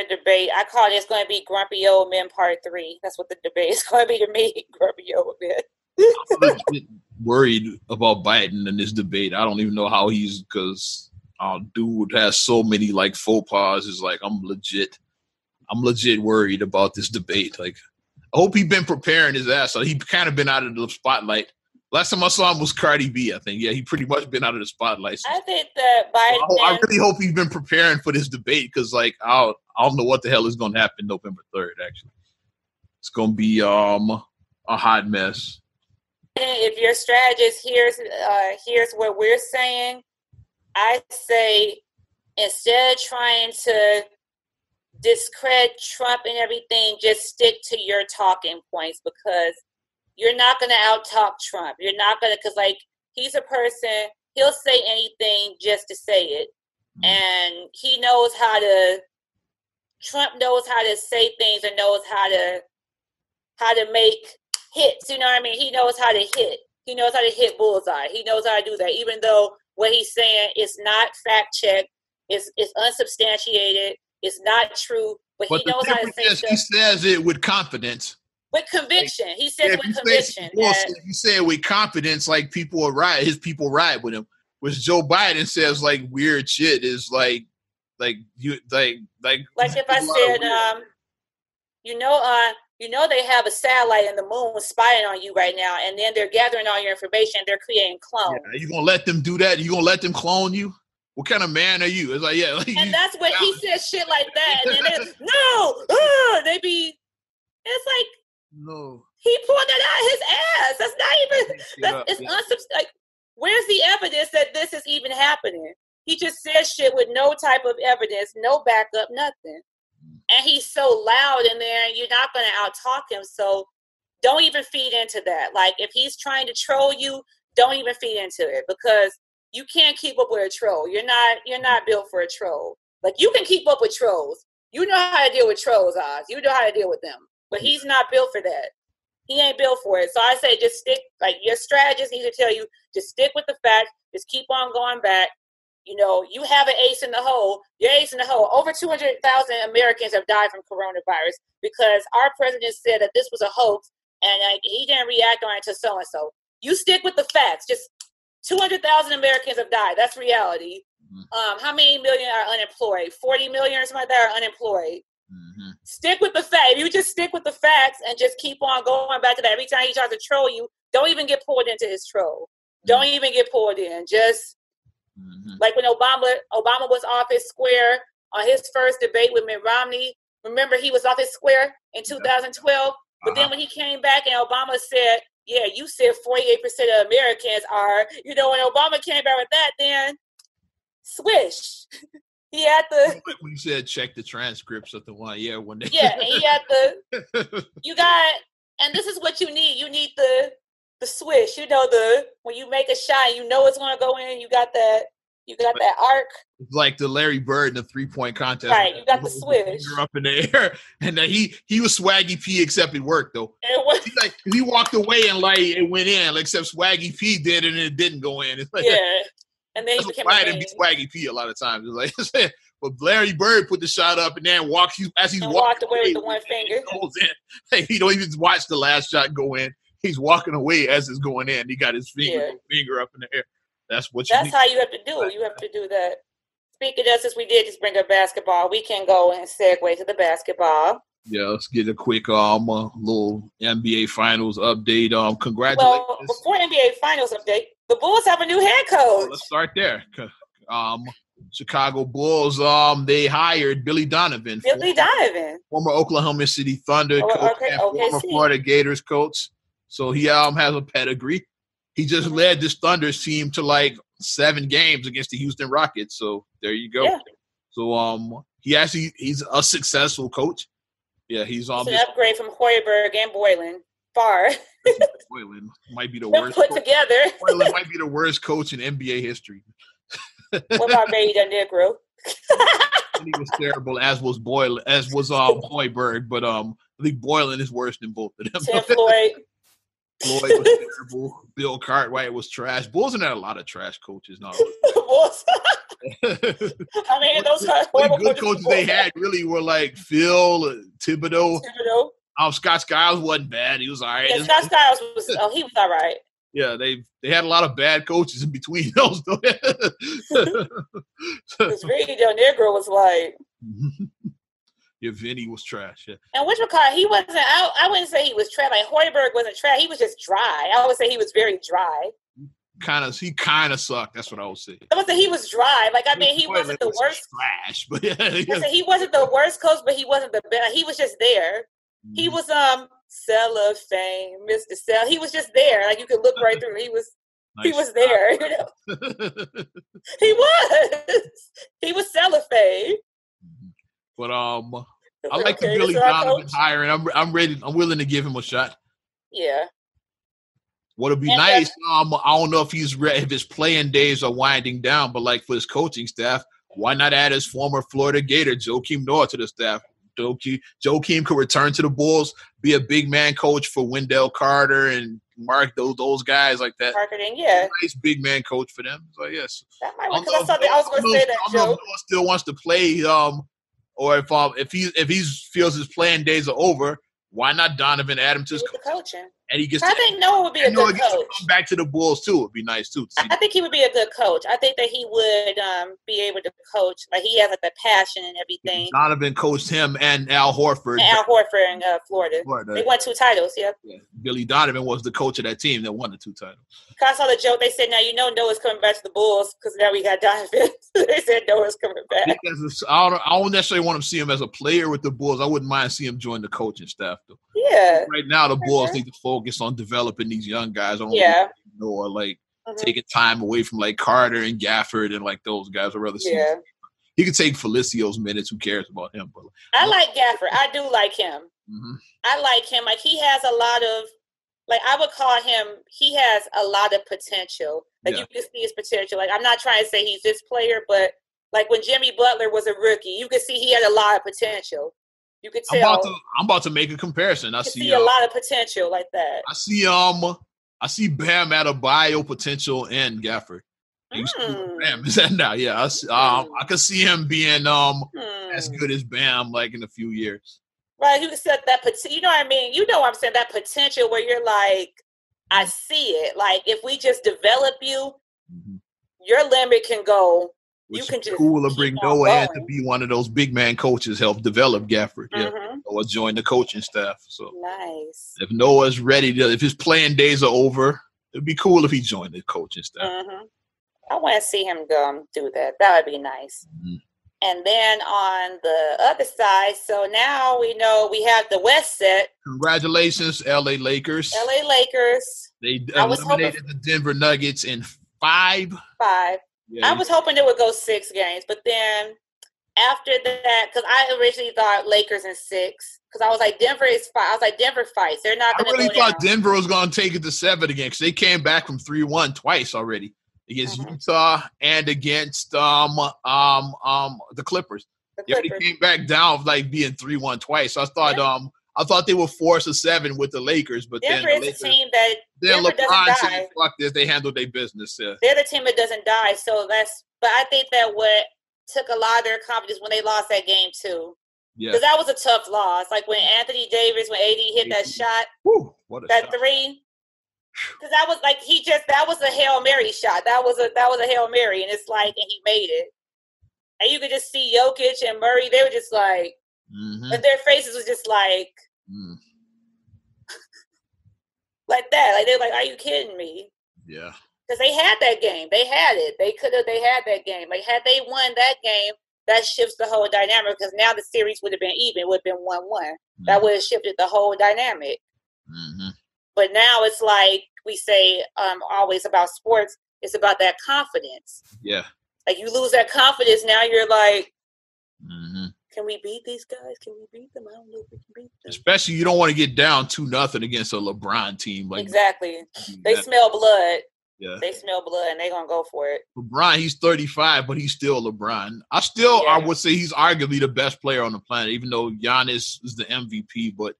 debate, I call it, it's going to be Grumpy Old Men Part 3. That's what the debate is going to be to me, Grumpy Old Men. I'm legit worried about Biden in this debate. I don't even know how because our dude has so many like faux pas. It's like I'm legit worried about this debate. Like, I hope he's been preparing his ass. So he kind of been out of the spotlight. Last time I saw him was Cardi B, I think. Yeah, he pretty much been out of the spotlight. I think that Biden. I really hope he's been preparing for this debate because, like, I don't know what the hell is going to happen November 3rd. Actually, it's going to be a hot mess. If your strategist here's what we're saying, I say instead of trying to discredit Trump and everything, just stick to your talking points because you're not going to out-talk Trump. You're not going to, because, like, he's a person, he'll say anything just to say it. And he knows Trump knows how to say things and knows how to make hits. You know what I mean? He knows how to hit. He knows how to hit bullseye. He knows how to do that, even though what he's saying is not fact-checked, it's unsubstantiated, it's not true, but he knows how to say stuff. He says it with confidence. With conviction. He says it with conviction. If you say it with confidence, like people are right, his people ride with him. Which Joe Biden says like weird shit is like if I said, you know they have a satellite in the moon spying on you right now, and then they're gathering all your information, they're creating clones. Yeah, you gonna let them do that? You gonna let them clone you? What kind of man are you? It's like, yeah. Like, and that's what he says shit like that. And then it's like, no. He pulled it out of his ass. That's not even, like, where's the evidence that this is even happening? He just says shit with no type of evidence, no backup, nothing. And he's so loud in there, and you're not going to out-talk him. So don't even feed into that. Like, if he's trying to troll you, don't even feed into it because you can't keep up with a troll. You're not built for a troll. Like, you can keep up with trolls. You know how to deal with trolls, Oz. You know how to deal with them. But he's not built for that. He ain't built for it. So I say just stick, like your strategist needs to tell you, just stick with the facts. Just keep on going back. You know, you have an ace in the hole. You're ace in the hole. Over 200,000 Americans have died from coronavirus because our president said that this was a hoax and he didn't react on it to so-and-so. You stick with the facts. Just 200,000 Americans have died. That's reality. How many million are unemployed? 40 million or something like that are unemployed. Stick with the fact. If you just stick with the facts and just keep on going back to that, every time he tries to troll you, don't even get pulled into his troll. Don't even get pulled in. Just like when Obama was off his square on his first debate with Mitt Romney. Remember, he was off his square in 2012. But then when he came back and Obama said, yeah, you said 48% of Americans are, when Obama came back with that, then swish. He had the. When you said check the transcripts of the one, when they. Yeah, and he had the. You got, and this is what you need. You need the swish. When you make a shot, it's going to go in. You got that. You got that arc. It's like the Larry Bird in the 3-point contest. Right, you got the swish. You're up in the air. And then he was Swaggy P, except it worked, though. He walked away and, it went in, except Swaggy P did it and it didn't go in. It's like, and then he became a didn't be Swaggy P a lot of times. It's like, but Larry Bird put the shot up and then walked away with the one finger. Goes in. He don't even watch the last shot go in. He's walking away as it's going in. He got his finger up in the air. That's how you have to do it. You have to do that. Speaking of, since we did just bring up basketball, we can go and segue to the basketball. Yeah, let's get a quick little NBA Finals update. Congratulations. Well, before NBA Finals update, the Bulls have a new head coach. Let's start there. Chicago Bulls, they hired Billy Donovan. Former Oklahoma City Thunder coach and former Florida Gators coach. So he has a pedigree. He just led this Thunder team to 7 games against the Houston Rockets. So there you go. Yeah. So he's a successful coach. Yeah, he's on an upgrade from Hoiberg and Boylen. Far. Boylen might be the worst. Put together. Boylen might be the worst coach in NBA history. What about Brady Negro? He was terrible, as was Hoiberg, but I think Boylen is worse than both of them. Tim Floyd. Floyd was terrible. Bill Cartwright was trash. Bulls had a lot of trash coaches now. Bulls. I mean, those good coaches they had really were Phil, Thibodeau. Scott Skiles wasn't bad. He was all right. Yeah, Scott Skiles he was all right. Yeah, they had a lot of bad coaches in between those. Because Vinny Del Negro was yeah, Vinny was trash. Yeah. And he wasn't. I wouldn't say he was trash. Hoiberg wasn't trash. He was just dry. I would say he was very dry. He kind of sucked. That's what I would say. I would say he was dry. He wasn't the worst. Trash, but he wasn't the worst coach, but he wasn't the best. He was just there. He was Cell of Fame, Mr. Cell. He was just there. You could look right through. He was there. He was Cell of Fame. But I like the Billy Donovan hiring. I'm ready. I'm willing to give him a shot. Yeah. What'd be nice? I don't know if if his playing days are winding down, but for his coaching staff, why not add his former Florida Gator Joakim Noah to the staff? Joakim could return to the Bulls, be a big man coach for Wendell Carter and Mark those guys like that. Marketing, yeah. Nice big man coach for them. So yes. That might work, I was going to say that. I don't know if Noah still wants to play. Or if he feels his playing days are over, why not Donovan add him to his coaching? And he gets. I think Noah would be a good coach. To come back to the Bulls too. It'd be nice too. I think he would be a good coach. I think that he would be able to coach. He has the passion and everything. Donovan coached him and Al Horford. In Florida. They won 2 titles. Yep. Yeah. Billy Donovan was the coach of that team that won the 2 titles. I saw the joke. They said, "Now Noah's coming back to the Bulls because now we got Donovan." They said Noah's coming back. I don't necessarily want to see him as a player with the Bulls. I wouldn't mind seeing him join the coaching staff though. Yeah. Right now, the Bulls need to focus on developing these young guys. Taking time away from Carter and Gafford and those guys. I'd rather see. Yeah. He could take Felicio's minutes. Who cares about him? But I like Gafford. I do like him. Mm-hmm. I like him. He has a lot of. I would call him. He has a lot of potential. You can see his potential. I'm not trying to say he's this player, but when Jimmy Butler was a rookie, you could see he had a lot of potential. You could tell. I'm about to make a comparison. I see a lot of potential like that. I see Bam Adebayo potential in Gafford. Bam is that now? Yeah, I could see him being as good as Bam in a few years. Right, you can set that you know what I mean? You know what I'm saying? That potential where you're I see it. If we just develop you, your limit can go. Which you can just cool to bring Noah in to be one of those big man coaches, help develop Gafford. Yeah, or join the coaching staff. So nice. If Noah's ready if his playing days are over, it'd be cool if he joined the coaching staff. I want to see him do that. That would be nice. And then on the other side, so now we know we have the West set. Congratulations, LA Lakers. LA Lakers. They eliminated the Denver Nuggets in 5. Yeah, I was hoping it would go 6 games, but then after that, because I originally thought Lakers in 6, because I was like, Denver fights. They're not going to really go thought down. Denver was going to take it to 7 again because they came back from 3-1 twice already against Utah and against the Clippers. They already came back down like being 3-1 twice. So I thought they would force a 7 with the Lakers, but Denver then is a team that then Denver LeBron doesn't said, die. "Fuck this," they handled their business. Yeah. They're the team that doesn't die. So but I think that what took a lot of their confidence when they lost that game too. Yeah. Because that was a tough loss. Like when Anthony Davis, when AD hit that shot, that 3. Because that was like that was a Hail Mary shot. That was a Hail Mary, and it's like, and he made it. And you could just see Jokic and Murray. They were just like, and their faces was just like, like that. Like they're like, "Are you kidding me?" Yeah. Because they had that game. They had it. They had that game. Like, had they won that game, that shifts the whole dynamic because now the series would have been even. It would have been 1-1. That would have shifted the whole dynamic. But now it's like we say always about sports, it's about that confidence. Yeah. Like, you lose that confidence, now you're like, can we beat these guys? Can we beat them? I don't know if we can beat them. Especially you don't want to get down 2-0 against a LeBron team. Like, exactly. They smell blood. Yeah. They smell blood, and they're going to go for it. LeBron, he's 35, but he's still LeBron. I would say he's arguably the best player on the planet, even though Giannis is the MVP. But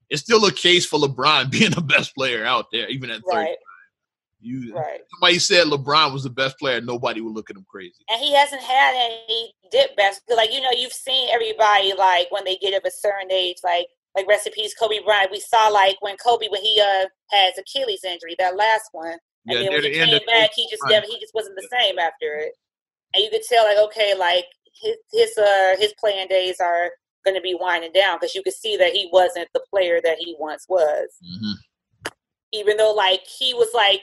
it's still a case for LeBron being the best player out there, even at 35. Somebody said LeBron was the best player, nobody would look at him crazy. And he hasn't had any dip backs. Like, you've seen everybody, like, when they get of a certain age, like rest in peace, Kobe Bryant. We saw, like, when he had his Achilles injury, that last one. And then when he came back, he just wasn't the same after it. And you could tell, like, okay, like, his playing days are going to be winding down because you could see that he wasn't the player that he once was. Even though, like, he was, like,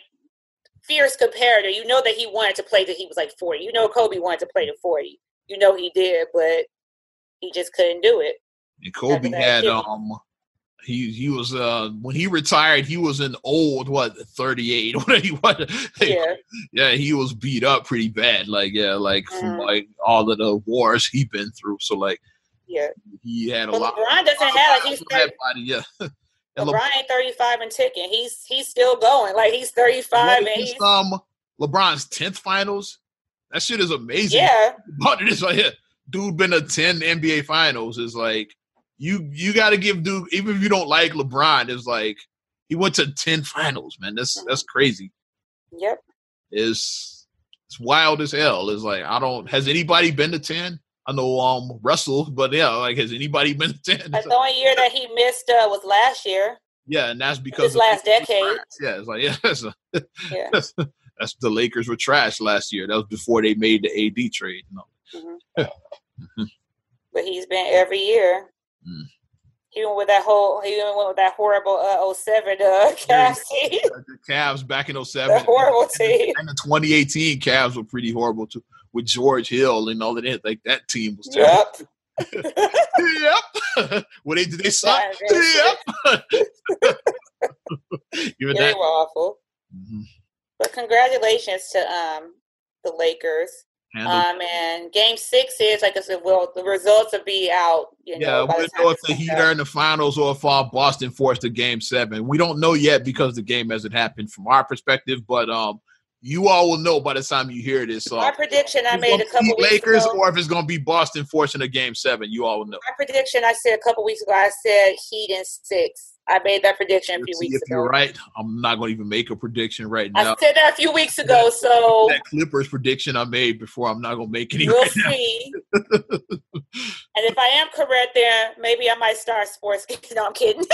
fierce comparator. You know that he wanted to play till he was, like, 40. You know Kobe wanted to play to 40. You know he did, but he just couldn't do it. And Kobe had he was when he retired, he was an old 38. What he was. Yeah, he was beat up pretty bad. Like from like all of the wars he'd been through. So like he had a lot. LeBron doesn't have he's that body. Yeah. LeBron ain't 35 and ticking. He's still going. Like he's 35 and he's LeBron's 10th finals. That shit is amazing. Yeah. But it is right here. Dude been to 10 NBA finals. Is like you got to give dude, even if you don't like LeBron, it's like he went to 10 finals, man. That's crazy. Yep. It's wild as hell. It's like has anybody been to 10? I know Russell, but yeah, like has anybody been to 10? The only year that he missed was last year. Yeah, and that's because his last decade. Yeah, it's like that's the Lakers were trash last year. That was before they made the AD trade. But he's been every year. He went with that horrible 07 Cavs team. The Cavs back in 07. The horrible team. And the 2018 Cavs were pretty horrible too, with George Hill and all of that. Like that team was terrible. Yep. Well, did they suck? Yep. They were awful. But congratulations to the Lakers. And Game 6 is like I said. Well, the results will be out. We don't know if the Heat are in the finals or if Boston forced to Game 7. We don't know yet because the game hasn't happened from our perspective. But you all will know by the time you hear this. My prediction I made a couple weeks Lakers ago. Or if it's going to be Boston forcing a Game 7, you all will know. My prediction I said a couple weeks ago. I said Heat in 6. I made that prediction a few weeks ago. If you're right, I'm not going to even make a prediction right now. I said that a few weeks ago, so that Clippers prediction I made before, I'm not going to make any. We'll see. And if I am correct, then maybe I might start sports. No, I'm kidding.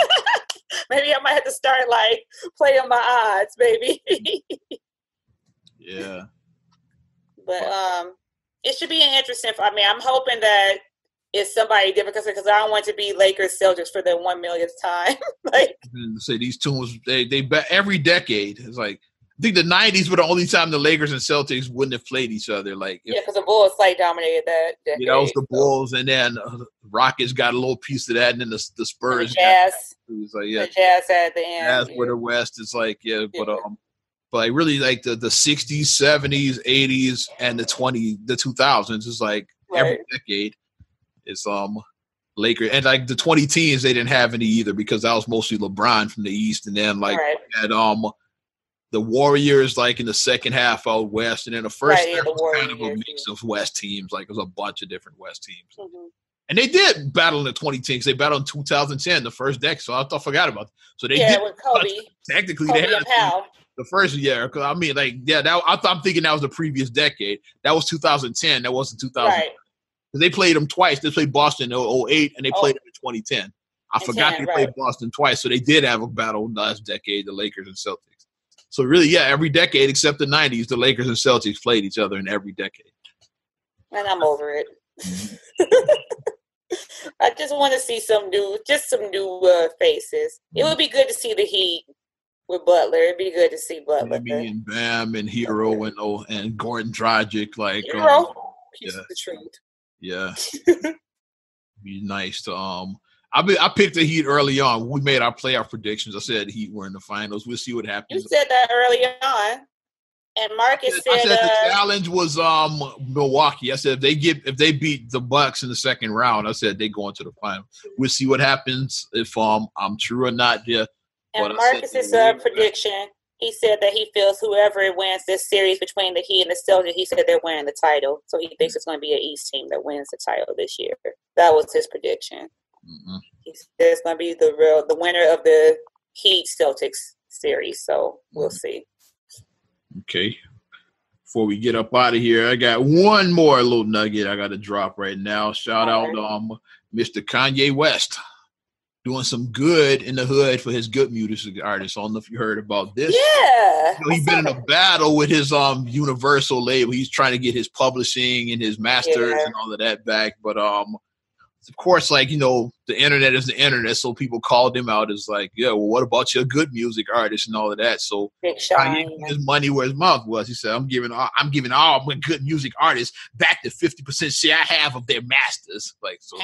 Maybe I might have to start like playing my odds, maybe. Yeah. But it should be an interesting. I'm hoping that it's somebody different because I don't want to be Lakers Celtics for the 1 millionth time. Like, say these teams, they every decade. It's like I think the '90s were the only time the Lakers and Celtics wouldn't have played each other. Like because the Bulls like dominated that decade. Yeah, that was the Bulls, and then Rockets got a little piece of that, and then the Spurs. The Jazz. It was like the Jazz at the end. Jazz for the West. It's like but But like really like the 60s, 70s, 80s, and the 2000s is like every decade is Lakers. And like the 2010s, they didn't have any either because that was mostly LeBron from the East, and then like had the Warriors like in the second half out west, and then the first half was kind of a mix of West teams. Like it was a bunch of different West teams. Mm-hmm. And they did battle in the 2010s. They battled in 2010, the first decade. So I forgot about that. So they did with Kobe. Technically, Kobe they had and Powell. The first year. Because I mean, like, I'm thinking that was the previous decade. That was 2010. That wasn't 2000. Right. Because they played them twice. They played Boston in 2008, and they played them in 2010. I forgot they played Boston twice. So they did have a battle in the last decade, the Lakers and Celtics. So really, yeah, every decade except the 90s, the Lakers and Celtics played each other in every decade. And I'm over it. I just want to see some new faces. It would be good to see the Heat with Butler. It'd be good to see Butler. Me and Bam and Hero and Gordon Dragic, like Hero, piece of the truth. Yeah, be nice to I picked the Heat early on. We made our playoff predictions. I said the Heat were in the finals. We'll see what happens. You said that early on. And Marcus said the challenge was Milwaukee. I said if they beat the Bucks in the second round, I said they go into the final. We'll see what happens if I'm true or not. Yeah. And Marcus's prediction, he said that he feels whoever wins this series between the Heat and the Celtics, he said they're winning the title. So he thinks it's going to be an East team that wins the title this year. That was his prediction. Mm-hmm. He said it's going to be the winner of the Heat Celtics series. So we'll see. Okay. Before we get up out of here, I got one more little nugget I got to drop right now. Shout out Mr. Kanye West doing some good in the hood for his good music artists. I don't know if you heard about this. Yeah. He's been in a battle with his Universal label. He's trying to get his publishing and his masters and all of that back. But of course, like, the internet is the internet, so people called him out as like, yeah, well, what about your good music artists and all of that? So Kanye put his money where his mouth was. He said, I'm giving all my good music artists back the 50% share I have of their masters. Like, so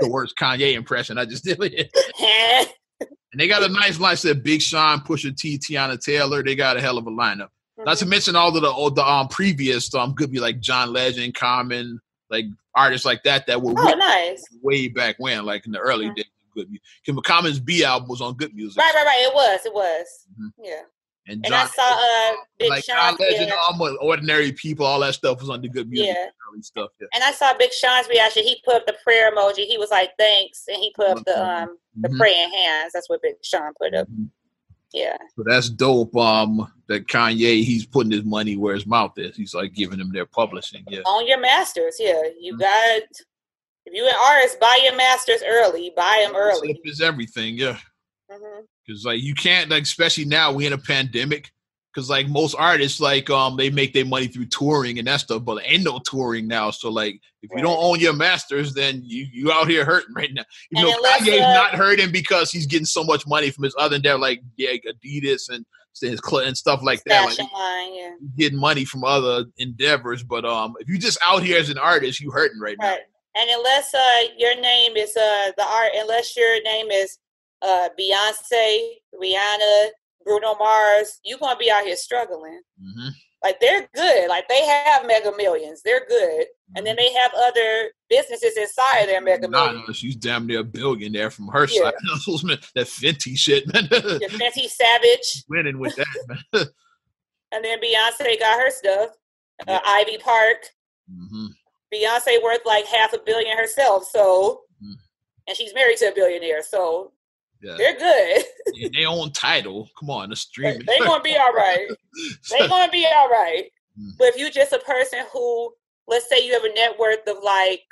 the worst Kanye impression I just did. And they got a nice line. Said Big Sean, Pusha T, Tiana Taylor. They got a hell of a lineup. Mm-hmm. Not to mention all of the previous could be like John Legend, Common, like artists like that were nice way back when, like in the early days of good music. Common's B album was on Good Music. Right. It was. Mm-hmm. Yeah. And I saw Big like Sean. John Legend, Ordinary People, all that stuff was on the Good Music. Early stuff. Yeah. And I saw Big Sean's reaction. He put up the prayer emoji. He was like, "Thanks," and he put up the praying hands. That's what Big Sean put up. Mm-hmm. Yeah. So that's dope. That Kanye, he's putting his money where his mouth is. He's like giving them their publishing. Yeah. On your masters. Yeah. You got. If you're an artist, buy your masters early. Buy them early. Slip is everything. Yeah. Because like you can't, like, especially now we in a pandemic. Because like most artists, like they make their money through touring and that stuff, but there ain't no touring now. So like if you don't own your masters, then you out here hurting right now. Kanye's not hurting because he's getting so much money from his other endeavor, like Adidas and stuff like that. Like, he's getting money from other endeavors, but if you just out here as an artist, you hurting right now. And unless your name is unless your name is Beyonce, Rihanna, Bruno Mars, you're going to be out here struggling. Mm-hmm. Like, they're good. Like, they have Mega Millions. They're good. And then they have other businesses inside their Mega Millions. No, she's damn near a billionaire from her side. That Fenty shit, man. The Fenty Savage. Winning with that, man. And then Beyonce got her stuff. Ivy Park. Mm-hmm. Beyonce worth like $500 million herself. So, and she's married to a billionaire. So, they're good. Yeah, they own Tidal. Come on, the streaming. They're going to be all right. They're going to be all right. But if you're just a person who, let's say you have a net worth of like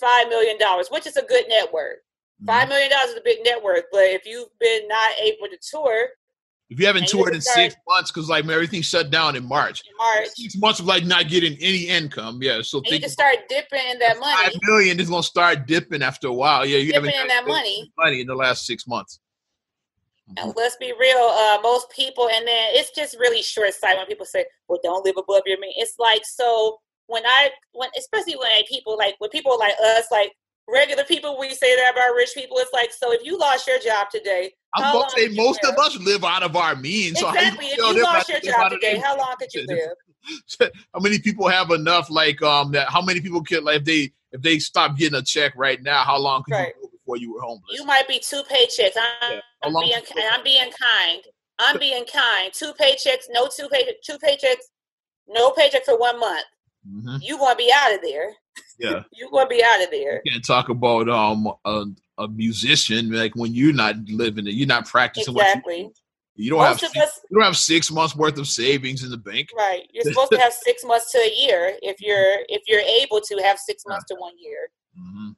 $5 million, which is a good net worth. $5 million is a big net worth. But if you've been not able to tour. If you haven't toured in 6 months, because like everything shut down in March. 6 months of like not getting any income. Yeah. So you just start dipping in that money. 5 million is going to start dipping after a while. Yeah. You dipping in that money in the last 6 months. And let's be real, most people, and then it's just really short sight when people say, well, don't live above your means. It's like, so especially when people like us, like regular people, we say that about rich people. It's like, so if you lost your job today, I was about to say most of us live out of our means. Exactly. So if you lost your job today, how long could you live? How many people have enough? That? How many people could if they stop getting a check right now? How long could you go before you were homeless? You might be 2 paychecks. I'm being kind. I'm being kind. 2 paychecks, two paychecks, no paycheck for 1 month. Mm-hmm. You gonna be out of there. Yeah, you gonna be out of there. You can't talk about a musician like when you're not living it, you're not practicing. Exactly. You don't have 6 months worth of savings in the bank. Right. You're supposed to have 6 months to a year if you're able to have 6 months to 1 year. Mm-hmm.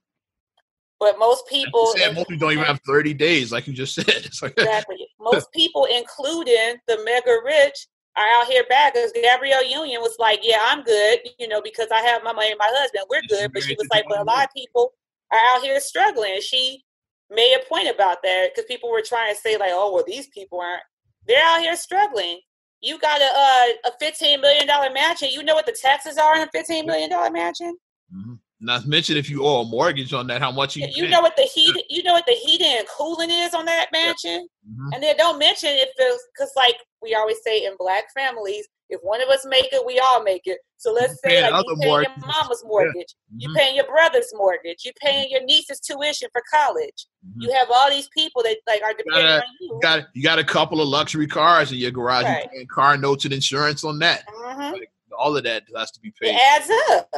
But most people don't even have 30 days, like you just said. Exactly. Most people, including the mega rich, are out here baggers. Gabrielle Union was like, yeah, I'm good, because I have my money and my husband. We're good. But she was like, but a lot of people are out here struggling. She made a point about that because people were trying to say like, oh, well, these people aren't. They're out here struggling. You got a $15 million mansion. You know what the taxes are in a $15 million mansion? Mm-hmm. Not to mention if you owe a mortgage on that, how much you know what the heating and cooling is on that mansion, mm-hmm. And then don't mention because like we always say in Black families, if one of us make it, we all make it. So let's say like you paying your mama's mortgage, you paying your brother's mortgage, you paying your niece's tuition for college. Mm-hmm. You have all these people that like are depending on you. You got a couple of luxury cars in your garage, right. You paying car notes and insurance on that. Mm-hmm. Like, all of that has to be paid. It adds up.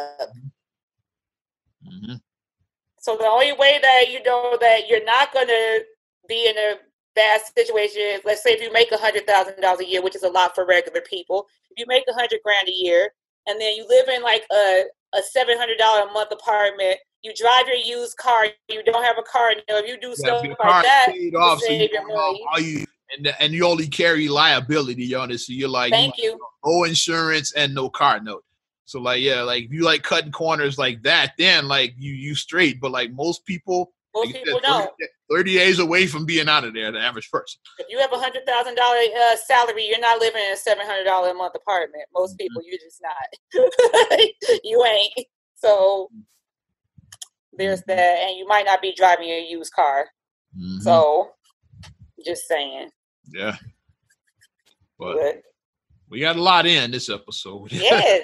Mm-hmm. So the only way that you know that you're not going to be in a bad situation is, let's say if you make $100,000 a year, which is a lot for regular people. If you make $100,000 a year, and then you live in like a $700 a month apartment, you drive your used car, you don't have a car. If you do stuff like that, paid off, so you your money. And you only carry liability on it, so you're like, no insurance and no car note. So like, yeah, like if you like cutting corners like that, then like you straight. But like most people don't. 30 days away from being out of there, the average person. If you have $100,000 salary, you're not living in a $700 a month apartment. Most people, you're just not. You ain't. So there's that, and you might not be driving a used car. Mm-hmm. So just saying. Yeah. But we got a lot in this episode. Yes.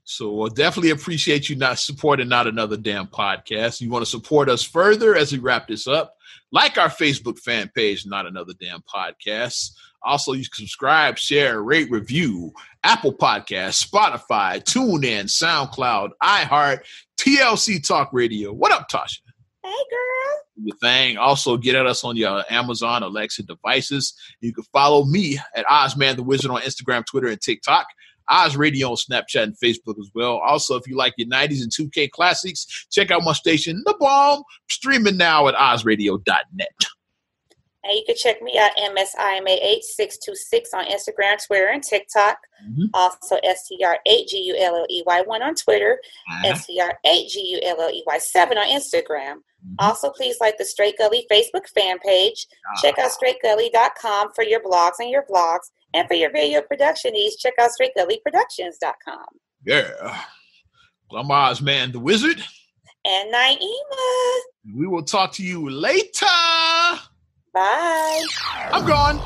So we'll definitely appreciate you not supporting Not Another Damn Podcast. You want to support us further as we wrap this up, like our Facebook fan page, Not Another Damn Podcast. Also, you can subscribe, share, rate, review, Apple Podcasts, Spotify, TuneIn, SoundCloud, iHeart, TLC Talk Radio. What up, Tasha? Hey, girl. Your thing. Also, get at us on your Amazon Alexa devices. You can follow me at Ozman the Wizard on Instagram, Twitter, and TikTok. Oz Radio on Snapchat and Facebook as well. Also, if you like your 90s and 2K classics, check out my station, The Bomb, streaming now at ozradio.net. And you can check me out, MSIMA8626 on Instagram, Twitter, and TikTok. Mm-hmm. Also, STR8GULLEY1 on Twitter, STR8GULLEY7 on Instagram. Mm-hmm. Also, please like the Straight Gully Facebook fan page. Check out straightgully.com for your blogs and your vlogs. And for your video production needs, check out straightgullyproductions.com. Yeah. I'm Ozman the Wizard. And Naima. We will talk to you later. Bye. I'm gone.